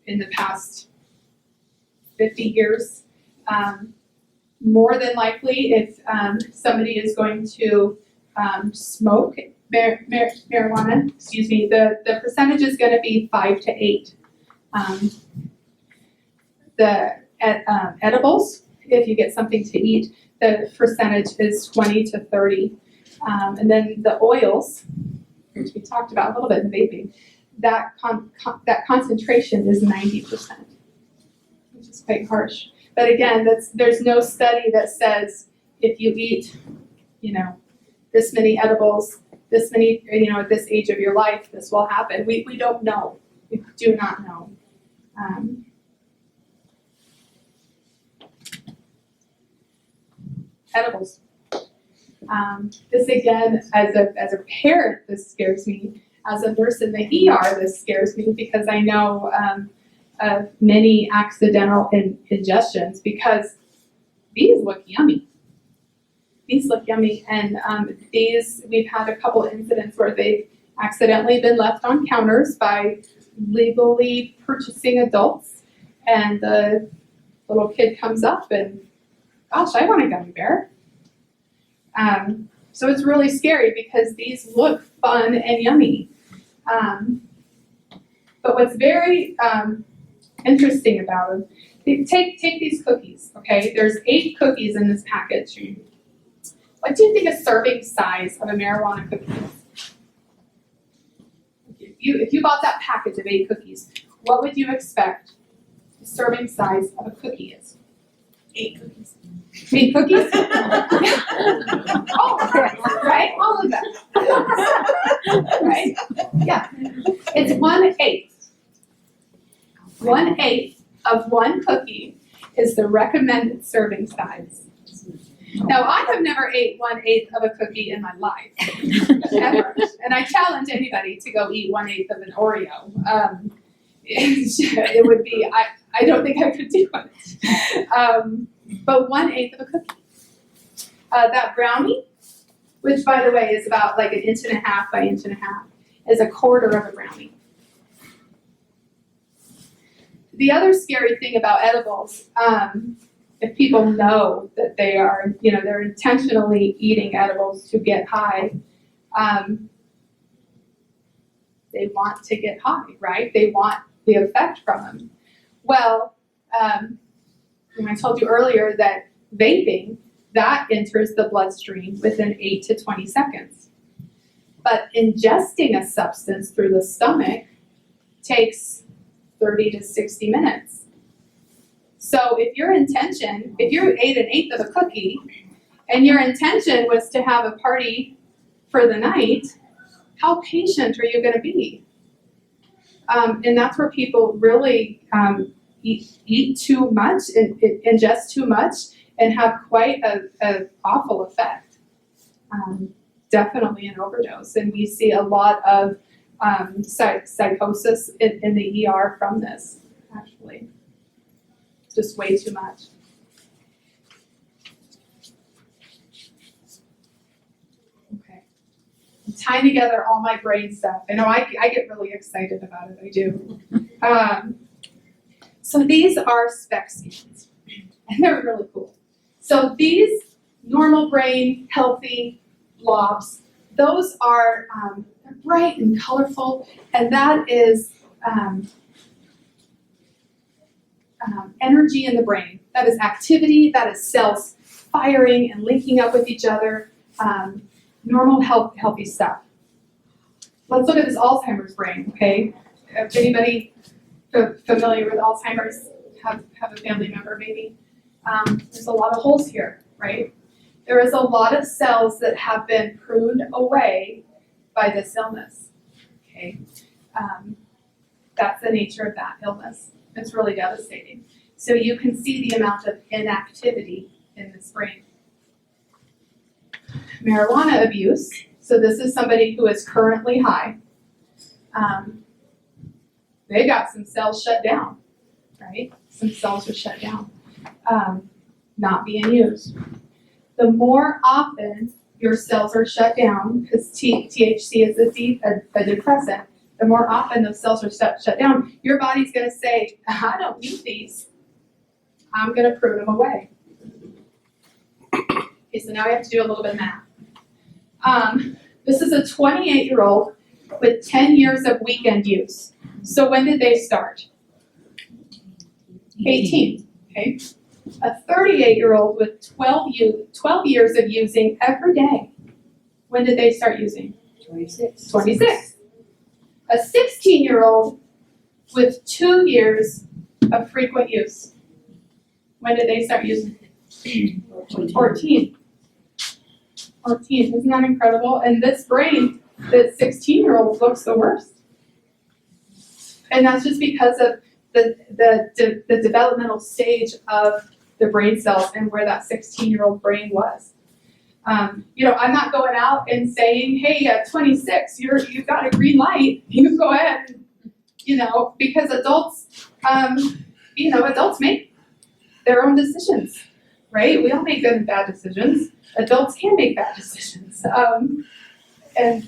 in the past 50 years. More than likely, if somebody is going to smoke marijuana, the percentage is going to be 5 to 8. Edibles, if you get something to eat, the percentage is 20 to 30. And then the oils, which we talked about a little bit in vaping, that concentration is 90%, which is quite harsh. But again, there's no study that says if you eat, this many edibles, this many, at this age of your life, this will happen. We don't know. We do not know. Edibles. This again, as a parent, this scares me. As a nurse in the ER, this scares me because I know of many accidental ingestions, because these look yummy. These look yummy, and we've had a couple incidents where they've accidentally been left on counters by legally purchasing adults, and the little kid comes up and, gosh, I want a gummy bear. So it's really scary because these look fun and yummy. But what's very interesting about them, take these cookies, okay? There's 8 cookies in this package. What do you think a serving size of a marijuana cookie is? If you bought that package of 8 cookies, what would you expect the serving size of a cookie is? 8 cookies. 8 cookies? All of them, right? All of them. Right? Yeah. It's 1/8. 1/8 of one cookie is the recommended serving size. Now, I have never ate 1/8 of a cookie in my life, ever. And I challenge anybody to go eat 1/8 of an Oreo. It would be, I don't think I could do it. But 1/8 of a cookie. That brownie, which by the way is about like 1.5 inches by 1.5 inches, is 1/4 of a brownie. the other scary thing about edibles, if people know that they are, they're intentionally eating edibles to get high, they want to get high, right? They want the effect from them. Well, I told you earlier that vaping, that enters the bloodstream within 8 to 20 seconds. But ingesting a substance through the stomach takes 30 to 60 minutes. So if you ate an eighth of a cookie, and your intention was to have a party for the night, how patient are you going to be? And that's where people really eat too much, and ingest too much, and have quite an awful effect. Definitely an overdose, and we see a lot of psychosis in the ER from this, actually. Just way too much. Okay. I'm tying together all my brain stuff. I know I get really excited about it, I do. So these are SPECT scans, and they're really cool. So these normal brain, healthy blobs, those are bright and colorful, and that is energy in the brain. That is activity, that is cells firing and linking up with each other, normal healthy stuff. Let's look at this Alzheimer's brain, okay? If anybody familiar with Alzheimer's, have a family member maybe. There's a lot of holes here, right? There is a lot of cells that have been pruned away by this illness, okay? That's the nature of that illness. It's really devastating. So you can see the amount of inactivity in this brain. Marijuana abuse, so this is somebody who is currently high. They got some cells shut down, right? Some cells are shut down, not being used. The more often your cells are shut down, because THC is a depressant, the more often those cells are shut down, your body's going to say, I don't need these. I'm going to prune them away. Okay, so now we have to do a little bit of math. This is a 28-year-old with 10 years of weekend use. So when did they start? 18, okay? A 38-year-old with 12 years of using every day. When did they start using? 26. 26. A 16-year-old with 2 years of frequent use. When did they start using? 14. 14, isn't that incredible? And this brain, the 16-year-old looks the worst. And that's just because of the developmental stage of the brain cells and where that 16-year-old brain was. I'm not going out and saying, hey, at 26, you've got a green light, you go ahead, because adults, adults make their own decisions, right? We all make good and bad decisions. Adults can make bad decisions. And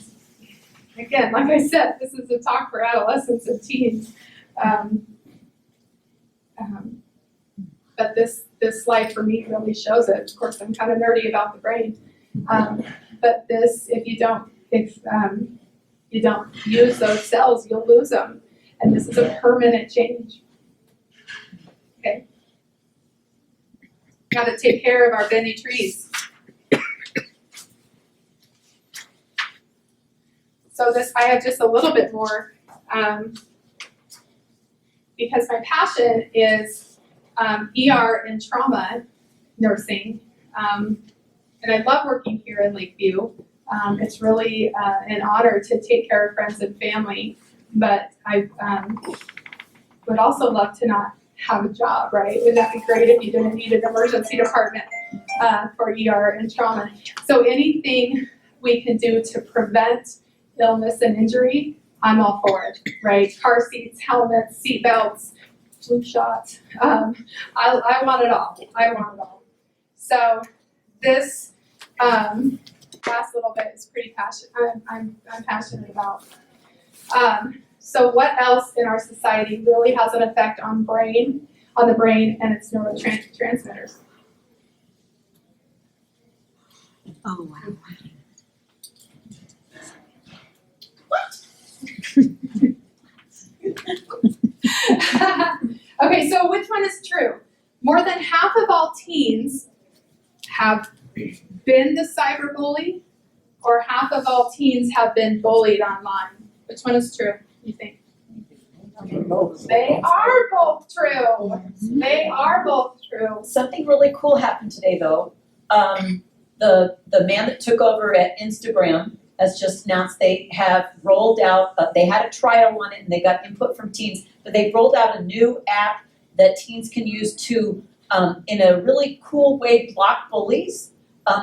again, like I said, this is a talk for adolescents and teens. But this slide for me really shows it. Of course, I'm kind of nerdy about the brain. But this, if you don't use those cells, you'll lose them. And this is a permanent change. Okay. Got to take care of our bendy trees. So I have just a little bit more, because my passion is ER and trauma nursing. And I love working here in Lakeview. It's really an honor to take care of friends and family, but I would also love to not have a job, right? Wouldn't that be great if you didn't need an emergency department for ER and trauma? So anything we can do to prevent illness and injury, I'm all for it, right? Car seats, helmets, seat belts, flu shots. I want it all. I want it all. So this last little bit is pretty passionate. I'm passionate about. So what else in our society really has an effect on the brain and its neurotransmitters? Oh, wow. Okay, so which one is true? More than half of all teens have been the cyberbully, or half of all teens have been bullied online. Which one is true, you think? They are both true. They are both true. Something really cool happened today, though. The man that took over at Instagram has just announced they have rolled out, they had a trial on it and they got input from teens, but they've rolled out a new app that teens can use to, in a really cool way, block bullies.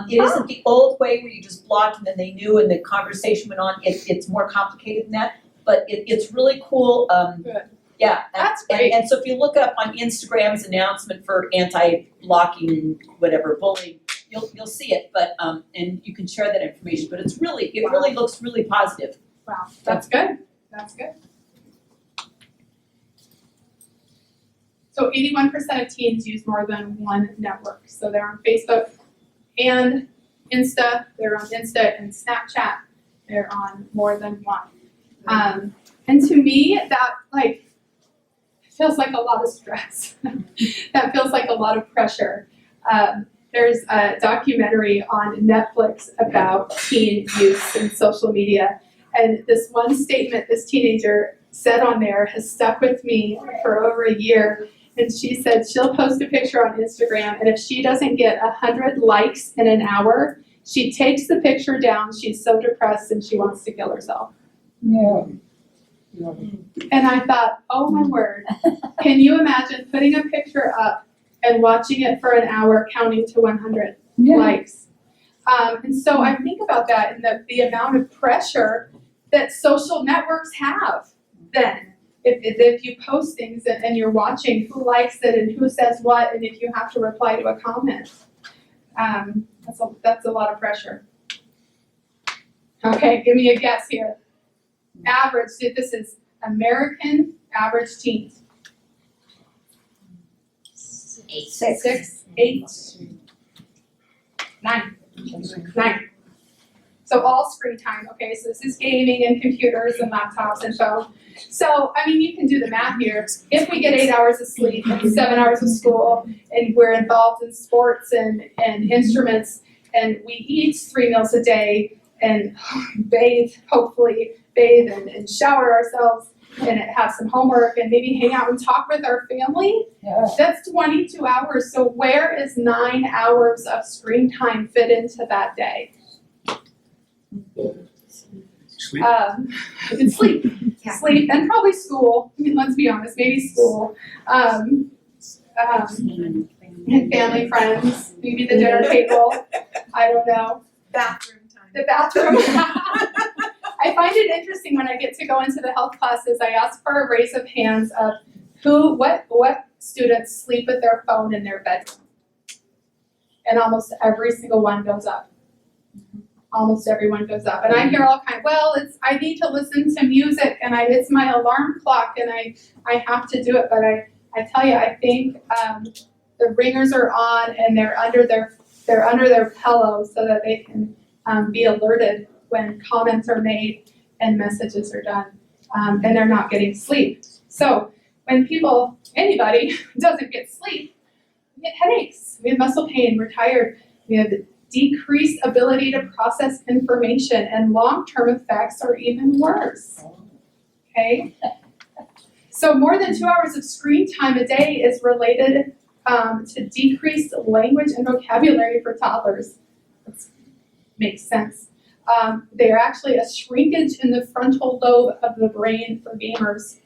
It isn't the old way where you just blocked and then they knew and the conversation went on. It's more complicated than that, but it's really cool. Good. Yeah. That's great. And so if you look up on Instagram's announcement for anti-blocking, whatever, bullying, you'll see it, but, and you can share that information, but it really looks really positive. Wow, that's good. That's good. So 81% of teens use more than one network. So they're on Facebook and Insta, they're on Insta and Snapchat, they're on more than one. And to me, that feels like a lot of stress. That feels like a lot of pressure. There's a documentary on Netflix about teen use in social media. And this one statement this teenager said on there has stuck with me for over a year. And she said she'll post a picture on Instagram, and if she doesn't get 100 likes in an hour, she takes the picture down. She's so depressed and she wants to kill herself. Yeah. And I thought, oh my word, can you imagine putting a picture up and watching it for an hour, counting to 100 likes? And so I think about that and the amount of pressure that social networks have then. If you post things and you're watching who likes it and who says what, and if you have to reply to a comment, that's a lot of pressure. Okay, give me a guess here. Average, this is American average teens. 6, 8, 9. So all screen time, okay, so this is gaming and computers and laptops and phones. So, I mean, you can do the math here. If we get 8 hours of sleep and 7 hours of school, and we're involved in sports and instruments, and we eat 3 meals a day, and hopefully bathe and shower ourselves, and have some homework, and maybe hang out and talk with our family, that's 22 hours. So where is 9 hours of screen time fit into that day? Sleep. It's sleep. Sleep and probably school. I mean, let's be honest, maybe school. And family, friends, maybe the dinner table. I don't know. Bathroom time. The bathroom. I find it interesting when I get to go into the health classes, I ask for a raise of hands of what students sleep with their phone in their bedroom. And almost every single one goes up. Almost everyone goes up. And I hear all kinds, I need to listen to music and it's my alarm clock and I have to do it. But I tell you, I think the ringers are on and they're under their pillow so that they can be alerted when comments are made and messages are done. And they're not getting sleep. So when anybody doesn't get sleep, we get headaches, we have muscle pain, we're tired, we have decreased ability to process information, and long-term effects are even worse. Okay? So more than 2 hours of screen time a day is related to decreased language and vocabulary for toddlers. That makes sense. They are actually a shrinkage in the frontal lobe of the brain for gamers.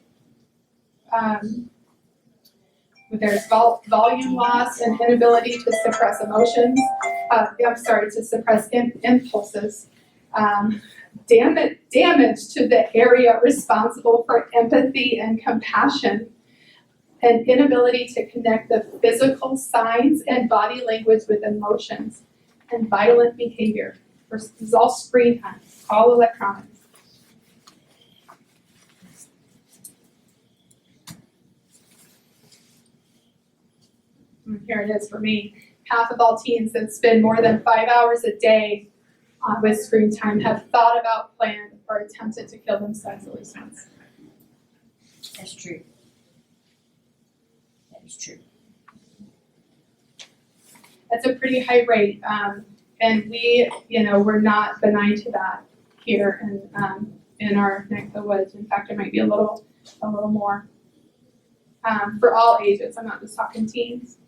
There's volume loss and inability to suppress emotions. To suppress impulses. Damage to the area responsible for empathy and compassion. And inability to connect the physical signs and body language with emotions. And violent behavior. This is all screen time, all electronic. here it is for me, half of all teens that spend more than 5 hours a day with screen time have thought about, planned, or attempted to kill themselves at least once. That's true. That is true. That's a pretty high rate, and we, we're not benign to that here in our neck of the woods. In fact, it might be a little more for all ages. I'm not just talking teens.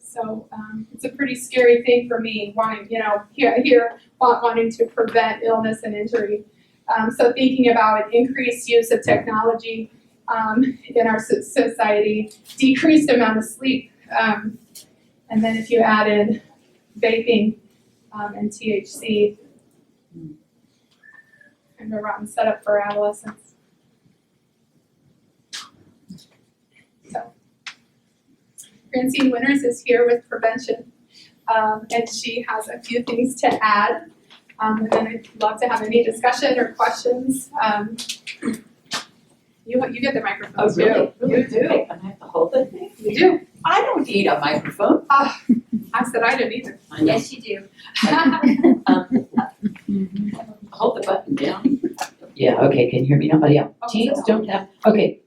So it's a pretty scary thing for me, wanting to prevent illness and injury. So thinking about increased use of technology in our society, decreased amount of sleep, and then if you added vaping and THC, kind of a rotten setup for adolescents. So, Francine Winters is here with prevention, and she has a few things to add. And then I'd love to have any discussion or questions. You get the microphone Oh, too. really? You do. I have to hold the thing? You do. I don't need a microphone. I said I didn't either. I know. Yes, you do. Hold the button down. Yeah, okay, can you hear me now? Yeah, teens don't have, okay.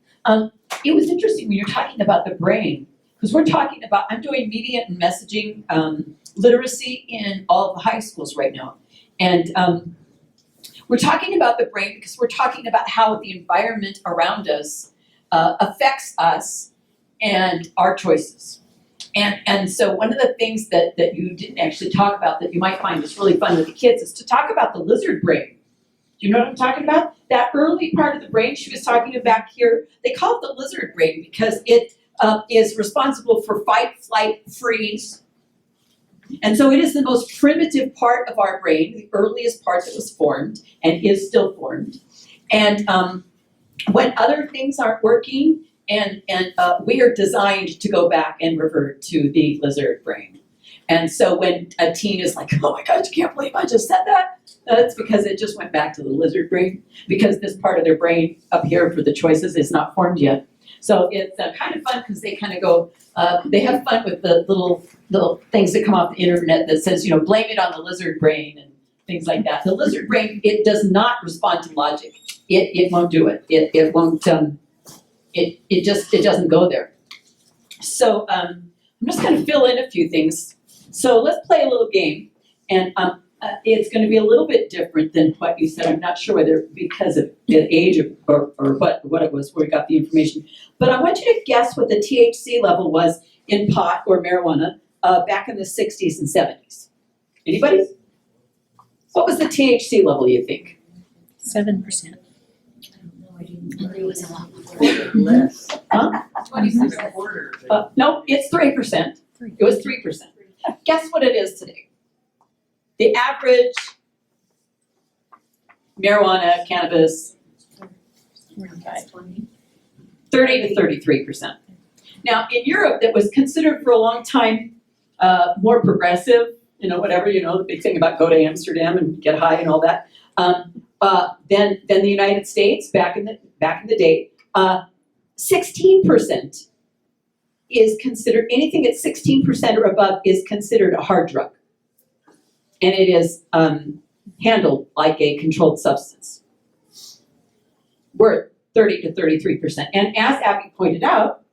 It was interesting when you're talking about the brain, because we're talking about, I'm doing media and messaging literacy in all of the high schools right now. And we're talking about the brain because we're talking about how the environment around us affects us and our choices. And so one of the things that you didn't actually talk about that you might find is really fun with the kids is to talk about the lizard brain. Do you know what I'm talking about? That early part of the brain she was talking about here, they call it the lizard brain because it is responsible for fight, flight, freeze. And so it is the most primitive part of our brain, the earliest part that was formed and is still formed. And when other things aren't working, and we are designed to go back and revert to the lizard brain. And so when a teen is like, oh my gosh, I can't believe I just said that, that's because it just went back to the lizard brain, because this part of their brain up here for the choices is not formed yet. So it's kind of fun because they kind of go, they have fun with the little things that come off the internet that says, blame it on the lizard brain and things like that. The lizard brain, it does not respond to logic. It won't do it. It won't, it doesn't go there. So I'm just going to fill in a few things. So let's play a little game, and it's going to be a little bit different than what you said. I'm not sure whether because of the age or what it was where we got the information. But I want you to guess what the THC level was in pot or marijuana back in the 60s and 70s. Anybody? What was the THC level, you think? 7%. It was a lot. Less. Huh? 26%. No, it's 3%. It was 3%. Guess what it is today? The average marijuana, cannabis, 30 to 33%. Now, in Europe, that was considered for a long time more progressive, the big thing about go to Amsterdam and get high and all that. Than the United States back in the day, 16% is considered, anything at 16% or above is considered a hard drug. And it is handled like a controlled substance. We're at 30 to 33%. And as Abby pointed out,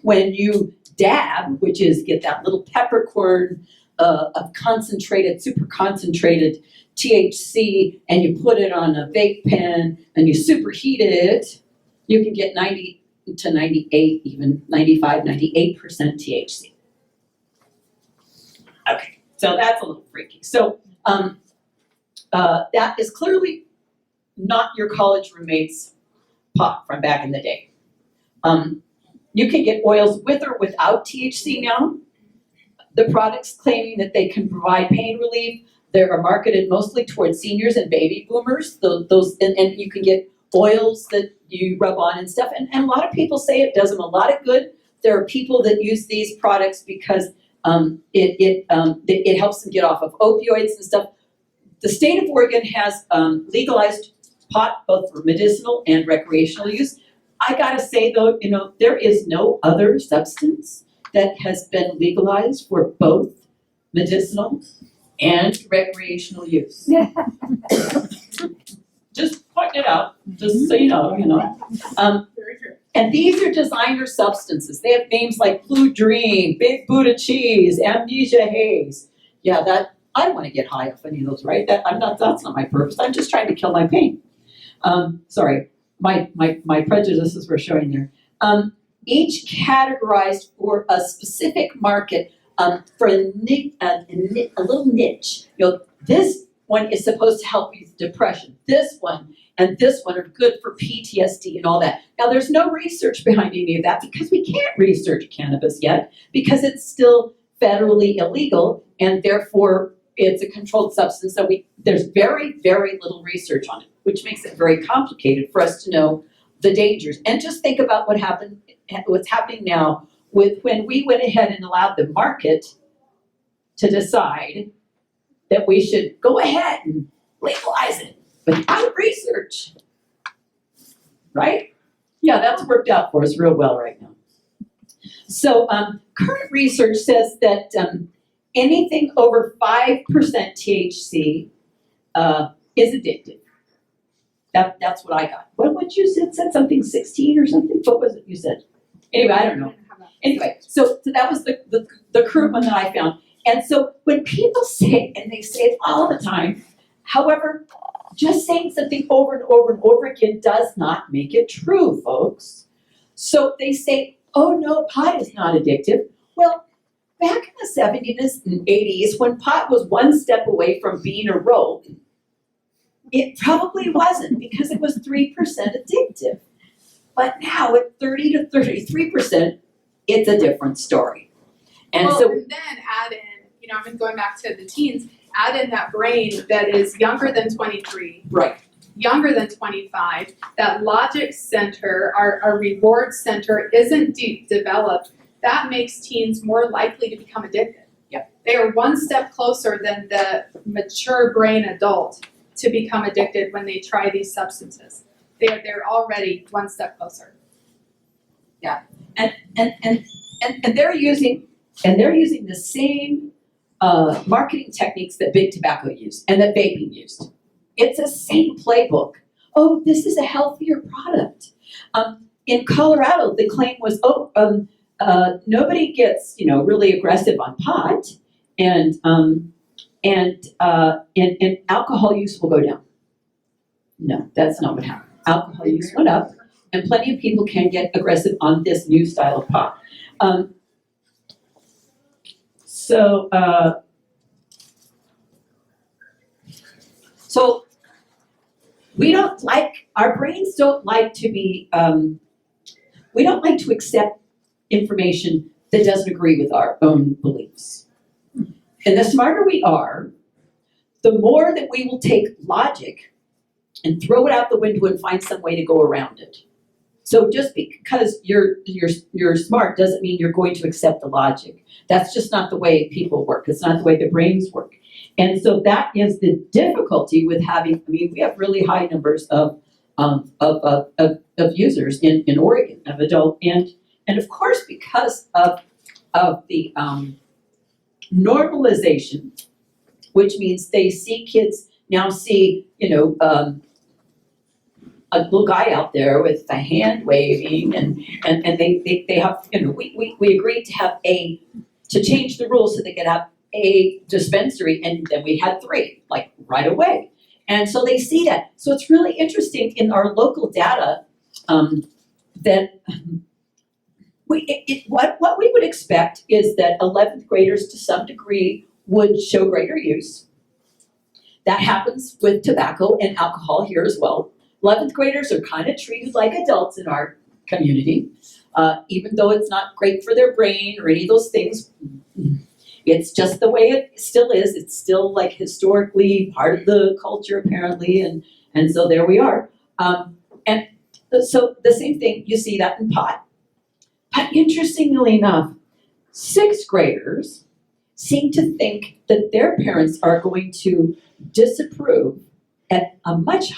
when you dab, which is get that little peppercorn of concentrated, super concentrated THC, and you put it on a vape pen and you superheat it, you can get 90 to 98, even 95, 98% THC. Okay, so that's a little freaky. So that is clearly not your college roommate's pot from back in the day. You can get oils with or without THC now. The products claiming that they can provide pain relief, they are marketed mostly towards seniors and baby boomers. And you can get oils that you rub on and stuff. And a lot of people say it does them a lot of good. There are people that use these products because it helps them get off of opioids and stuff. The state of Oregon has legalized pot both for medicinal and recreational use. I gotta say though, there is no other substance that has been legalized for both medicinal and recreational use. Just pointing it out, just so you know. Very true. And these are designer substances. They have names like Blue Dream, Big Buddha Cheese, Amnesia Haze. Yeah, that, I don't want to get high off any of those, right? That's not my purpose. I'm just trying to kill my pain. Sorry, my prejudices were showing there. Each categorized for a specific market, for a little niche. This one is supposed to help with depression. This one and this one are good for PTSD and all that. Now, there's no research behind any of that because we can't research cannabis yet because it's still federally illegal and therefore it's a controlled substance. So there's very, very little research on it, which makes it very complicated for us to know the dangers. And just think about what's happening now with when we went ahead and allowed the market to decide that we should go ahead and legalize it without research. Right? Yeah, that's worked out for us real well right now. So current research says that anything over 5% THC is addictive. That's what I got. What you said something 16 or something? What was it you said? Anyway, I don't know. Anyway, so that was the current one that I found. And so when people say, and they say it all the time, however, just saying something over and over and over again does not make it true, folks. So they say, oh no, pot is not addictive. Well, back in the 70s and 80s, when pot was one step away from being a rope, it probably wasn't because it was 3% addictive. But now at 30 to 33%, it's a different story. And Well, so, and then add in, I've been going back to the teens, add in that brain that is younger than 23, right, younger than 25, that logic center, our reward center isn't deep developed. That makes teens more likely to become addicted. Yep. They are one step closer than the mature brain adult to become addicted when they try these substances. They're already one step closer. and they're using the same marketing techniques that big tobacco used and that vaping used. It's the same playbook. Oh, this is a healthier product. In Colorado, the claim was, nobody gets, really aggressive on pot, and alcohol use will go down. No, that's not what happened. Alcohol use went up, and plenty of people can get aggressive on this new style of pot. So our brains don't like to be, we don't like to accept information that doesn't agree with our own beliefs. And the smarter we are, the more that we will take logic and throw it out the window and find some way to go around it. So just because you're smart doesn't mean you're going to accept the logic. That's just not the way people work. It's not the way the brains work. And so that is the difficulty with having, we have really high numbers of users in Oregon, of adult, and of course because of the normalization, which means they see kids now see, a little guy out there with the hand waving and they have, we agreed to have to change the rules so they could have a dispensary, and then we had 3, like right away. And so they see that. So it's really interesting in our local data that what we would expect is that 11th graders to some degree would show greater use. That happens with tobacco and alcohol here as well. 11th graders are kind of treated like adults in our community, even though it's not great for their brain or any of those things. It's just the way it still is. It's still like historically part of the culture apparently, and so there we are. And so the same thing, you see that in pot. But interestingly enough, 6th graders seem to think that their parents are going to disapprove at a much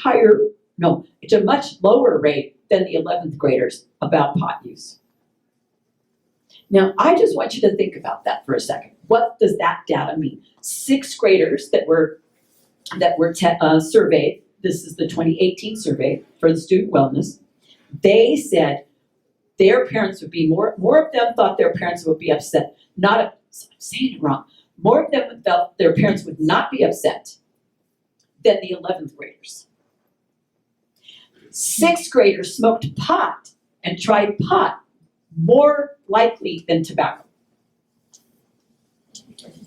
lower rate than the 11th graders about pot use. Now, I just want you to think about that for a second. What does that data mean? 6th graders that were surveyed, this is the 2018 survey for the student wellness, they said their parents would be, more of them thought their parents would be upset. I'm saying it wrong. More of them felt their parents would not be upset than the 11th graders. 6th graders smoked pot and tried pot more likely than tobacco.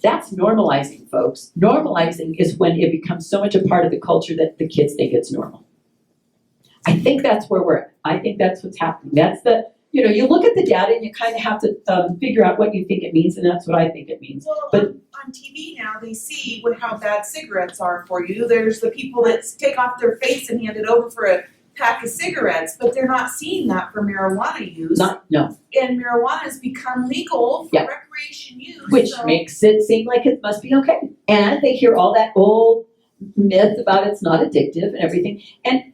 That's normalizing, folks. Normalizing is when it becomes so much a part of the culture that the kids think it's normal. I think that's where we're at. I think that's what's happening. That's you look at the data and you kind of have to figure out what you think it means, and that's what I think it means. Well, But on TV now, they see how bad cigarettes are for you. There's the people that take off their face and hand it over for a pack of cigarettes, but they're not seeing that for marijuana use. no, And marijuana has become legal for Yeah. recreation use. which so makes it seem like it must be okay. And they hear all that old myth about it's not addictive and everything. And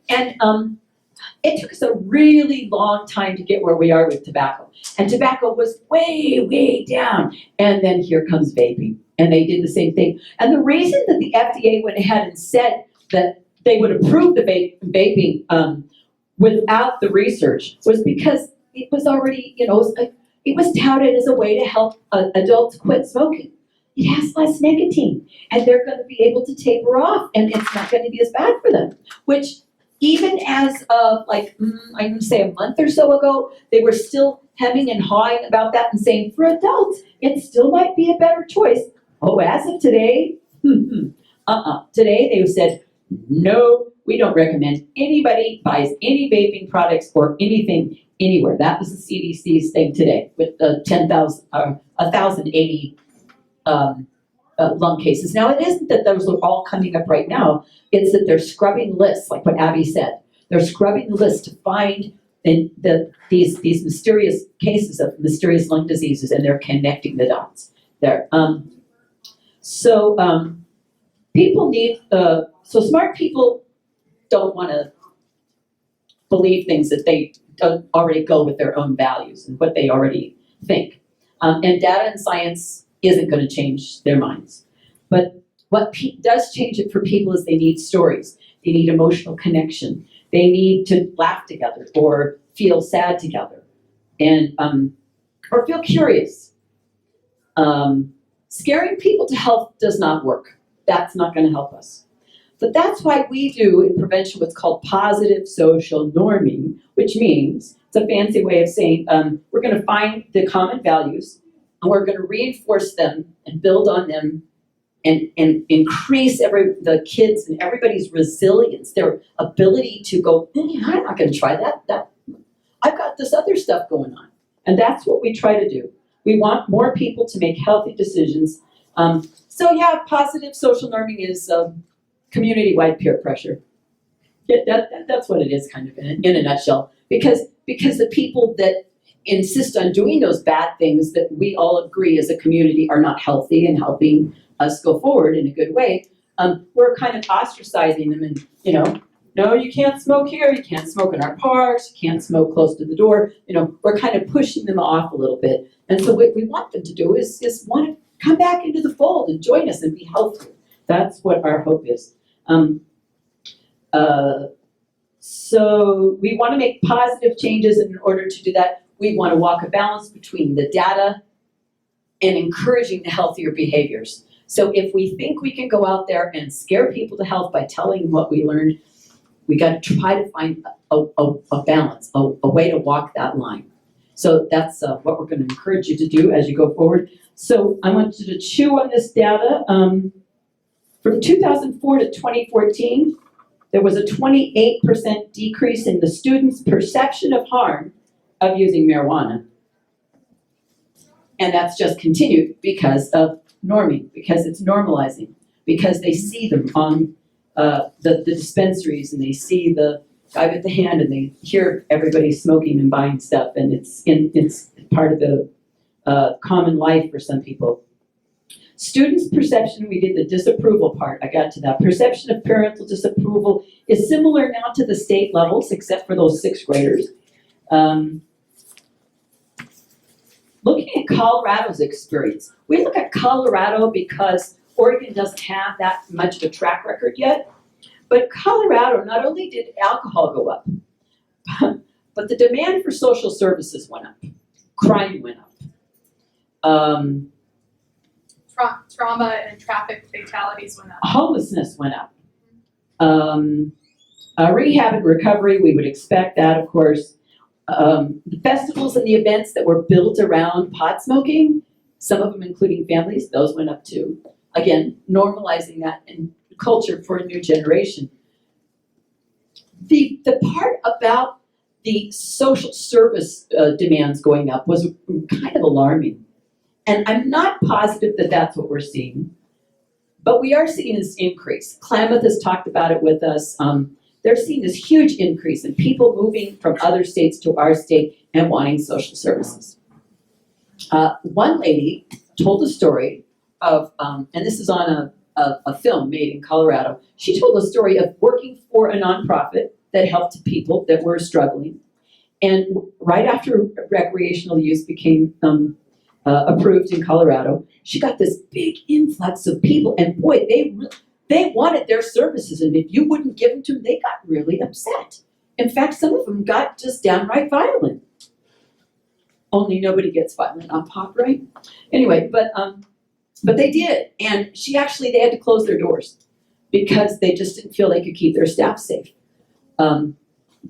it took us a really long time to get where we are with tobacco. And tobacco was way, way down. And then here comes vaping. And they did the same thing. And the reason that the FDA went ahead and said that they would approve the vaping without the research was because it was already, it was touted as a way to help adults quit smoking. It has less nicotine, and they're going to be able to taper off, and it's not going to be as bad for them. Which, even as of I'm going to say a month or so ago, they were still hemming and hawing about that and saying, for adults, it still might be a better choice. Oh, as of today, today they said, no, we don't recommend anybody buys any vaping products or anything anywhere. That was the CDC's thing today with the 1,080 lung cases. Now, it isn't that those are all coming up right now. It's that they're scrubbing lists, like what Abby said. They're scrubbing the list to find these mysterious cases of mysterious lung diseases, and they're connecting the dots there. People need, so smart people don't want to believe things that they don't already go with their own values and what they already think. And data and science isn't going to change their minds. But what does change it for people is they need stories. They need emotional connection. They need to laugh together or feel sad together and or feel curious. Scaring people to health does not work. That's not going to help us. But that's why we do in prevention what's called positive social norming, which means, it's a fancy way of saying, we're going to find the common values and we're going to reinforce them and build on them and increase the kids and everybody's resilience, their ability to go, I'm not going to try that. I've got this other stuff going on. And that's what we try to do. We want more people to make healthy decisions. Positive social norming is community-wide peer pressure. That's what it is, kind of in a nutshell. Because the people that insist on doing those bad things that we all agree as a community are not healthy and helping us go forward in a good way, we're kind of ostracizing them and, no, you can't smoke here, you can't smoke in our parks, you can't smoke close to the door. We're kind of pushing them off a little bit. And so what we want them to do is want to come back into the fold and join us and be healthy. That's what our hope is. So we want to make positive changes, and in order to do that, we want to walk a balance between the data and encouraging the healthier behaviors. So if we think we can go out there and scare people to health by telling them what we learned, we got to try to find a balance, a way to walk that line. So that's what we're going to encourage you to do as you go forward. So I want you to chew on this data. From 2004 to 2014, there was a 28% decrease in the students' perception of harm of using marijuana. And that's just continued because of norming, because it's normalizing, because they see them on the dispensaries and they see the guy with the hand and they hear everybody smoking and buying stuff, and it's part of the common life for some people. Students' perception, we did the disapproval part, I got to that. Perception of parental disapproval is similar now to the state levels, except for those 6th graders. Looking at Colorado's experience. We look at Colorado because Oregon doesn't have that much of a track record yet. But Colorado, not only did alcohol go up, but the demand for social services went up. Crime went up. Trauma and traffic fatalities went up. Homelessness went up. Rehab and recovery, we would expect that, of course. The festivals and the events that were built around pot smoking, some of them including families, those went up too. Again, normalizing that in culture for a new generation. The part about the social service demands going up was kind of alarming. And I'm not positive that that's what we're seeing, but we are seeing this increase. Klamath has talked about it with us. They're seeing this huge increase in people moving from other states to our state and wanting social services. One lady told a story of, and this is on a film made in Colorado. She told a story of working for a nonprofit that helped people that were struggling. And right after recreational use became approved in Colorado, she got this big influx of people, and boy, they wanted their services, and if you wouldn't give them to them, they got really upset. In fact, some of them got just downright violent. Only nobody gets violent on pot, right? Anyway, but they did, and they had to close their doors because they just didn't feel they could keep their staff safe.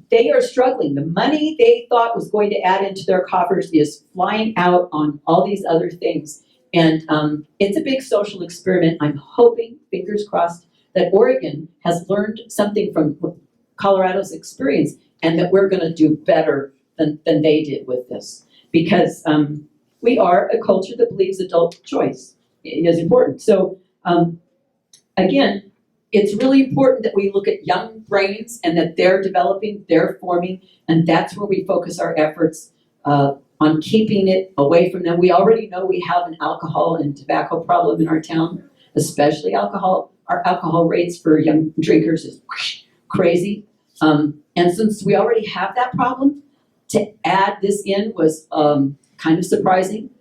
They are struggling. The money they thought was going to add into their coffers is flying out on all these other things. And it's a big social experiment. I'm hoping, fingers crossed, that Oregon has learned something from Colorado's experience and that we're going to do better than they did with this. Because we are a culture that believes adult choice is important. So again, it's really important that we look at young brains and that they're developing, they're forming, and that's where we focus our efforts on keeping it away from them. We already know we have an alcohol and tobacco problem in our town, especially alcohol. Our alcohol rates for young drinkers is crazy. And since we already have that problem, to add this in was kind of surprising.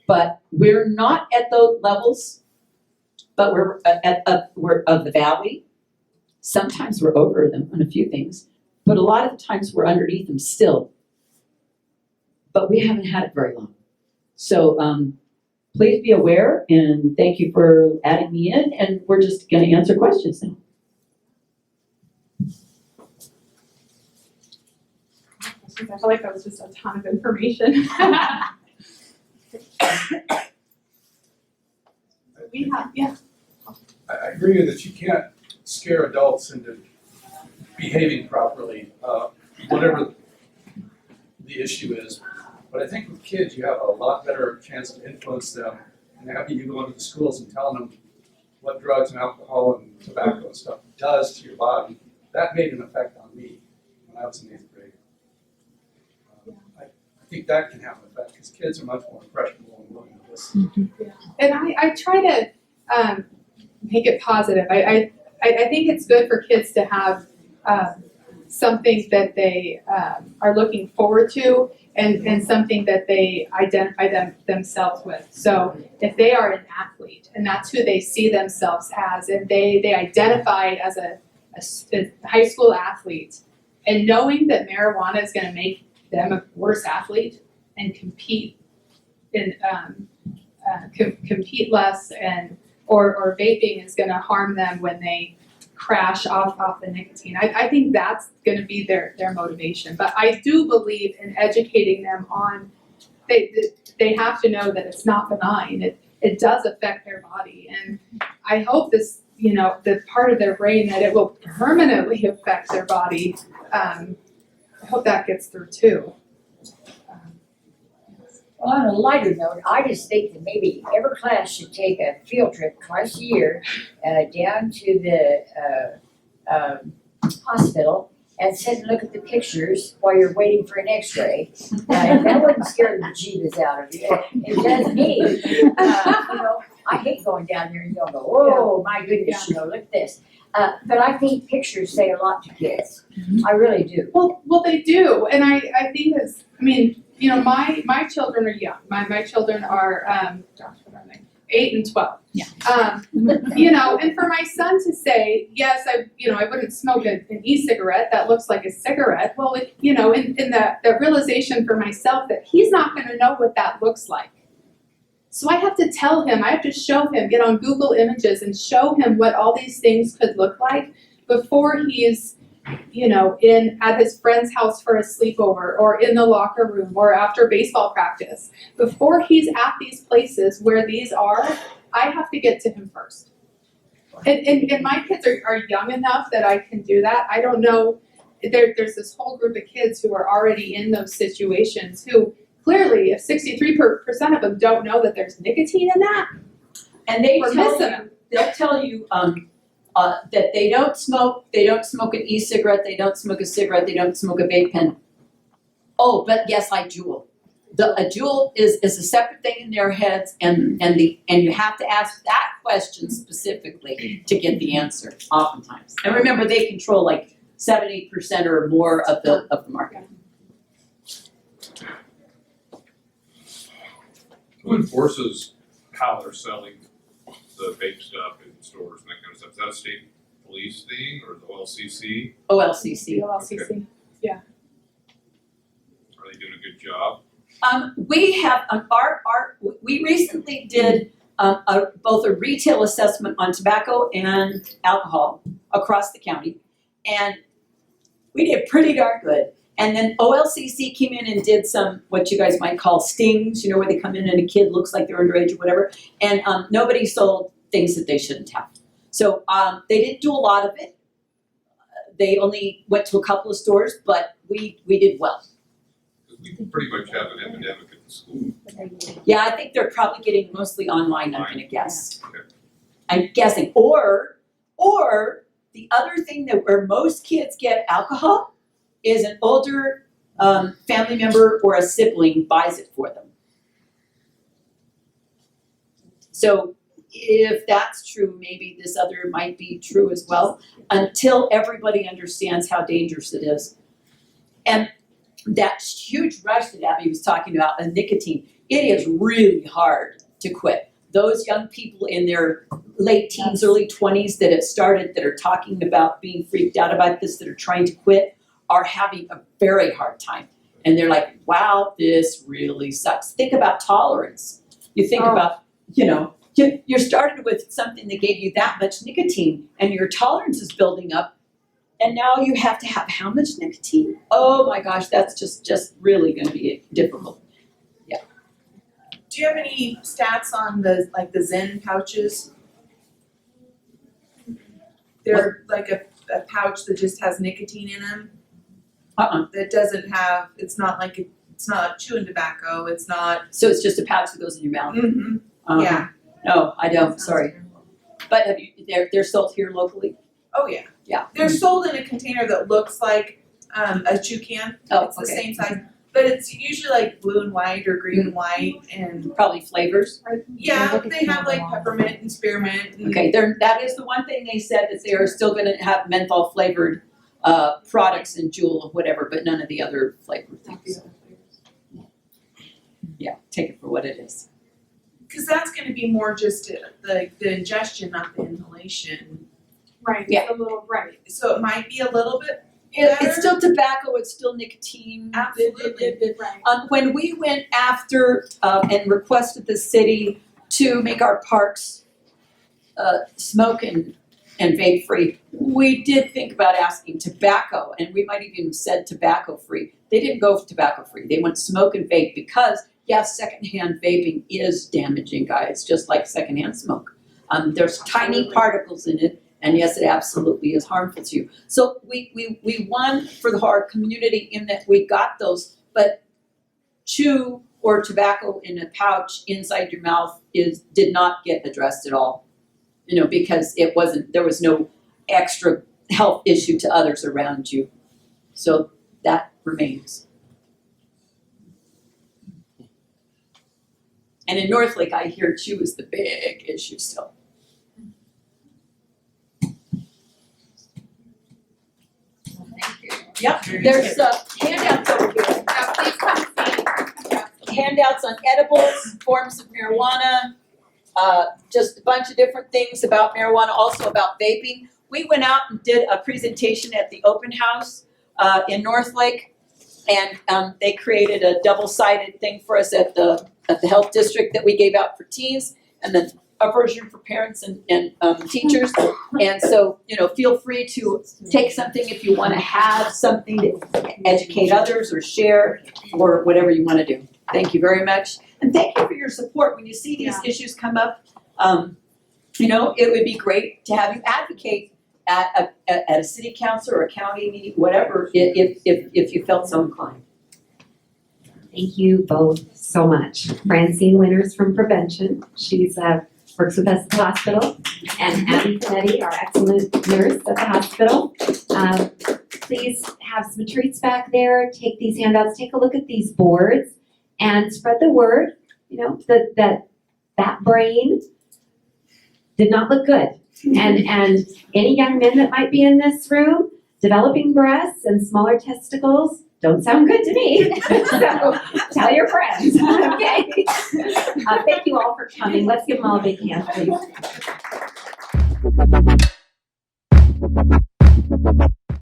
But we're not at those levels, but we're of the valley. Sometimes we're over them on a few things, but a lot of the times we're underneath them still. But we haven't had it very long. So please be aware, and thank you for adding me in, and we're just going to answer questions now. I feel like that was just a ton of information. Yeah. I agree with that you can't scare adults into behaving properly, whatever the issue is. But I think with kids, you have a lot better chance to influence them. And after you go into the schools and telling them what drugs and alcohol and tobacco and stuff does to your body, that made an effect on me when I was in 8th grade. I think that can have an effect because kids are much more impressionable and willing to listen. And I try to make it positive. I think it's good for kids to have something that they are looking forward to and something that they identify themselves with. So if they are an athlete and that's who they see themselves as, and they identify as a high school athlete, and knowing that marijuana is going to make them a worse athlete and compete less, and or vaping is going to harm them when they crash off the nicotine. I think that's going to be their motivation. But I do believe in educating them on they have to know that it's not benign. It does affect their body, and I hope this, the part of their brain that it will permanently affect their body. I hope that gets through too. Well, on a lighter note, I just think that maybe every class should take a field trip twice a year down to the hospital and sit and look at the pictures while you're waiting for an x-ray. If that wouldn't scare the bejeebus out of you, it does me. I hate going down there and going, whoa, my goodness, look at this. But I think pictures say a lot to kids. I really do. Well, they do, and I think you know, my children are young. My children are, gosh, what are they? 8 and 12. Yeah. You know, and for my son to say, yes, I wouldn't smoke an e-cigarette that looks like a cigarette. Well, you know, in the realization for myself that he's not going to know what that looks like. So I have to tell him, I have to show him, get on Google Images and show him what all these things could look like before he's, you know, at his friend's house for a sleepover or in the locker room or after baseball practice. Before he's at these places where these are, I have to get to him first. And my kids are young enough that I can do that. I don't know, there's this whole group of kids who are already in those situations who clearly, if 63% of them don't know that there's nicotine in that, And they we're tell missing you, them. they'll tell you, that they don't smoke an e-cigarette, they don't smoke a cigarette, they don't smoke a vape pen. Oh, but yes, I Juul. A Juul is a separate thing in their heads, and you have to ask that question specifically to get the answer, oftentimes. And remember, they control like 70% or more of the market. Who enforces how they're selling the vape stuff in stores and that kind of stuff? Is that a state police thing or the OLCC? OLCC. OLCC. Are they doing a good job? We have we recently did both a retail assessment on tobacco and alcohol across the county, and we did pretty darn good. And then OLCC came in and did some, what you guys might call stings, you know, where they come in and a kid looks like they're underage or whatever, and nobody sold things that they shouldn't have. So they didn't do a lot of it. They only went to a couple of stores, but we did well. Because we pretty much have an epidemic at the school. Yeah, I think they're probably getting mostly online, I'm gonna guess. Okay. I'm guessing, or the other thing that where most kids get alcohol is an older family member or a sibling buys it for them. So if that's true, maybe this other might be true as well, until everybody understands how dangerous it is. And that huge rush that Abby was talking about, the nicotine, it is really hard to quit. Those young people in their late teens, early 20s that have started, that are talking about being freaked out about this, that are trying to quit, are having a very hard time. And they're like, wow, this really sucks. Think about tolerance. You think about, you know, you're started with something that gave you that much nicotine and your tolerance is building up. And now you have to have how much nicotine? Oh my gosh, that's just really gonna be difficult. Do you have any stats on the Zen pouches? They're like a pouch that just has nicotine in them. That doesn't have, it's not chewing tobacco, it's not. So it's just a pouch that goes in your mouth? Mm-hmm. Yeah. No, I don't, sorry. But have you, they're sold here locally? Oh, yeah. Yeah. They're sold in a container that looks like a chew can. Oh, It's the okay. same size, but it's usually like blue and white or green and white, and Probably flavors. yeah, they have like peppermint and spearmint. And Okay, that is the one thing they said, that they are still gonna have menthol flavored products and Juul or whatever, but none of the other flavored things. Yeah, take it for what it is. Because that's going to be more just the ingestion, not the inhalation. Right, Yeah. it's a little, right. So it might be a little bit It's still tobacco, it's still nicotine. Absolutely. Right. When we went after and requested the city to make our parks smoke and vape free, we did think about asking tobacco, and we might even have said tobacco free. They didn't go for tobacco free, they went smoke and vape because, yes, secondhand vaping is damaging, guys, just like secondhand smoke. There's tiny particles in it, and yes, it absolutely is harmful to you. So we won for our community in that we got those, but chew or tobacco in a pouch inside your mouth did not get addressed at all. You know, because there was no extra health issue to others around you. So that remains. And in Northlake, I hear chew is the big issue still. Yep, there's handouts over here. Now, please come see handouts on edibles, forms of marijuana, just a bunch of different things about marijuana, also about vaping. We went out and did a presentation at the open house in Northlake, and they created a double-sided thing for us at the health district that we gave out for teens, and then a version for parents and teachers. And so, feel free to take something if you want to have something to educate others or share or whatever you want to do. Thank you very much, and thank you for your support. When you see these issues come up, it would be great to have you advocate at a city council or a county meeting, whatever, if you felt so inclined. Thank you both so much. Francine Winters from Prevention. She's works with us at the hospital, and Abby Finetti, our excellent nurse at the hospital. Please have some treats back there. Take these handouts. Take a look at these boards and spread the word. That brain did not look good. And any young men that might be in this room, developing breasts and smaller testicles don't sound good to me. So tell your friends, okay? Thank you all for coming. Let's give them all a big hand, please.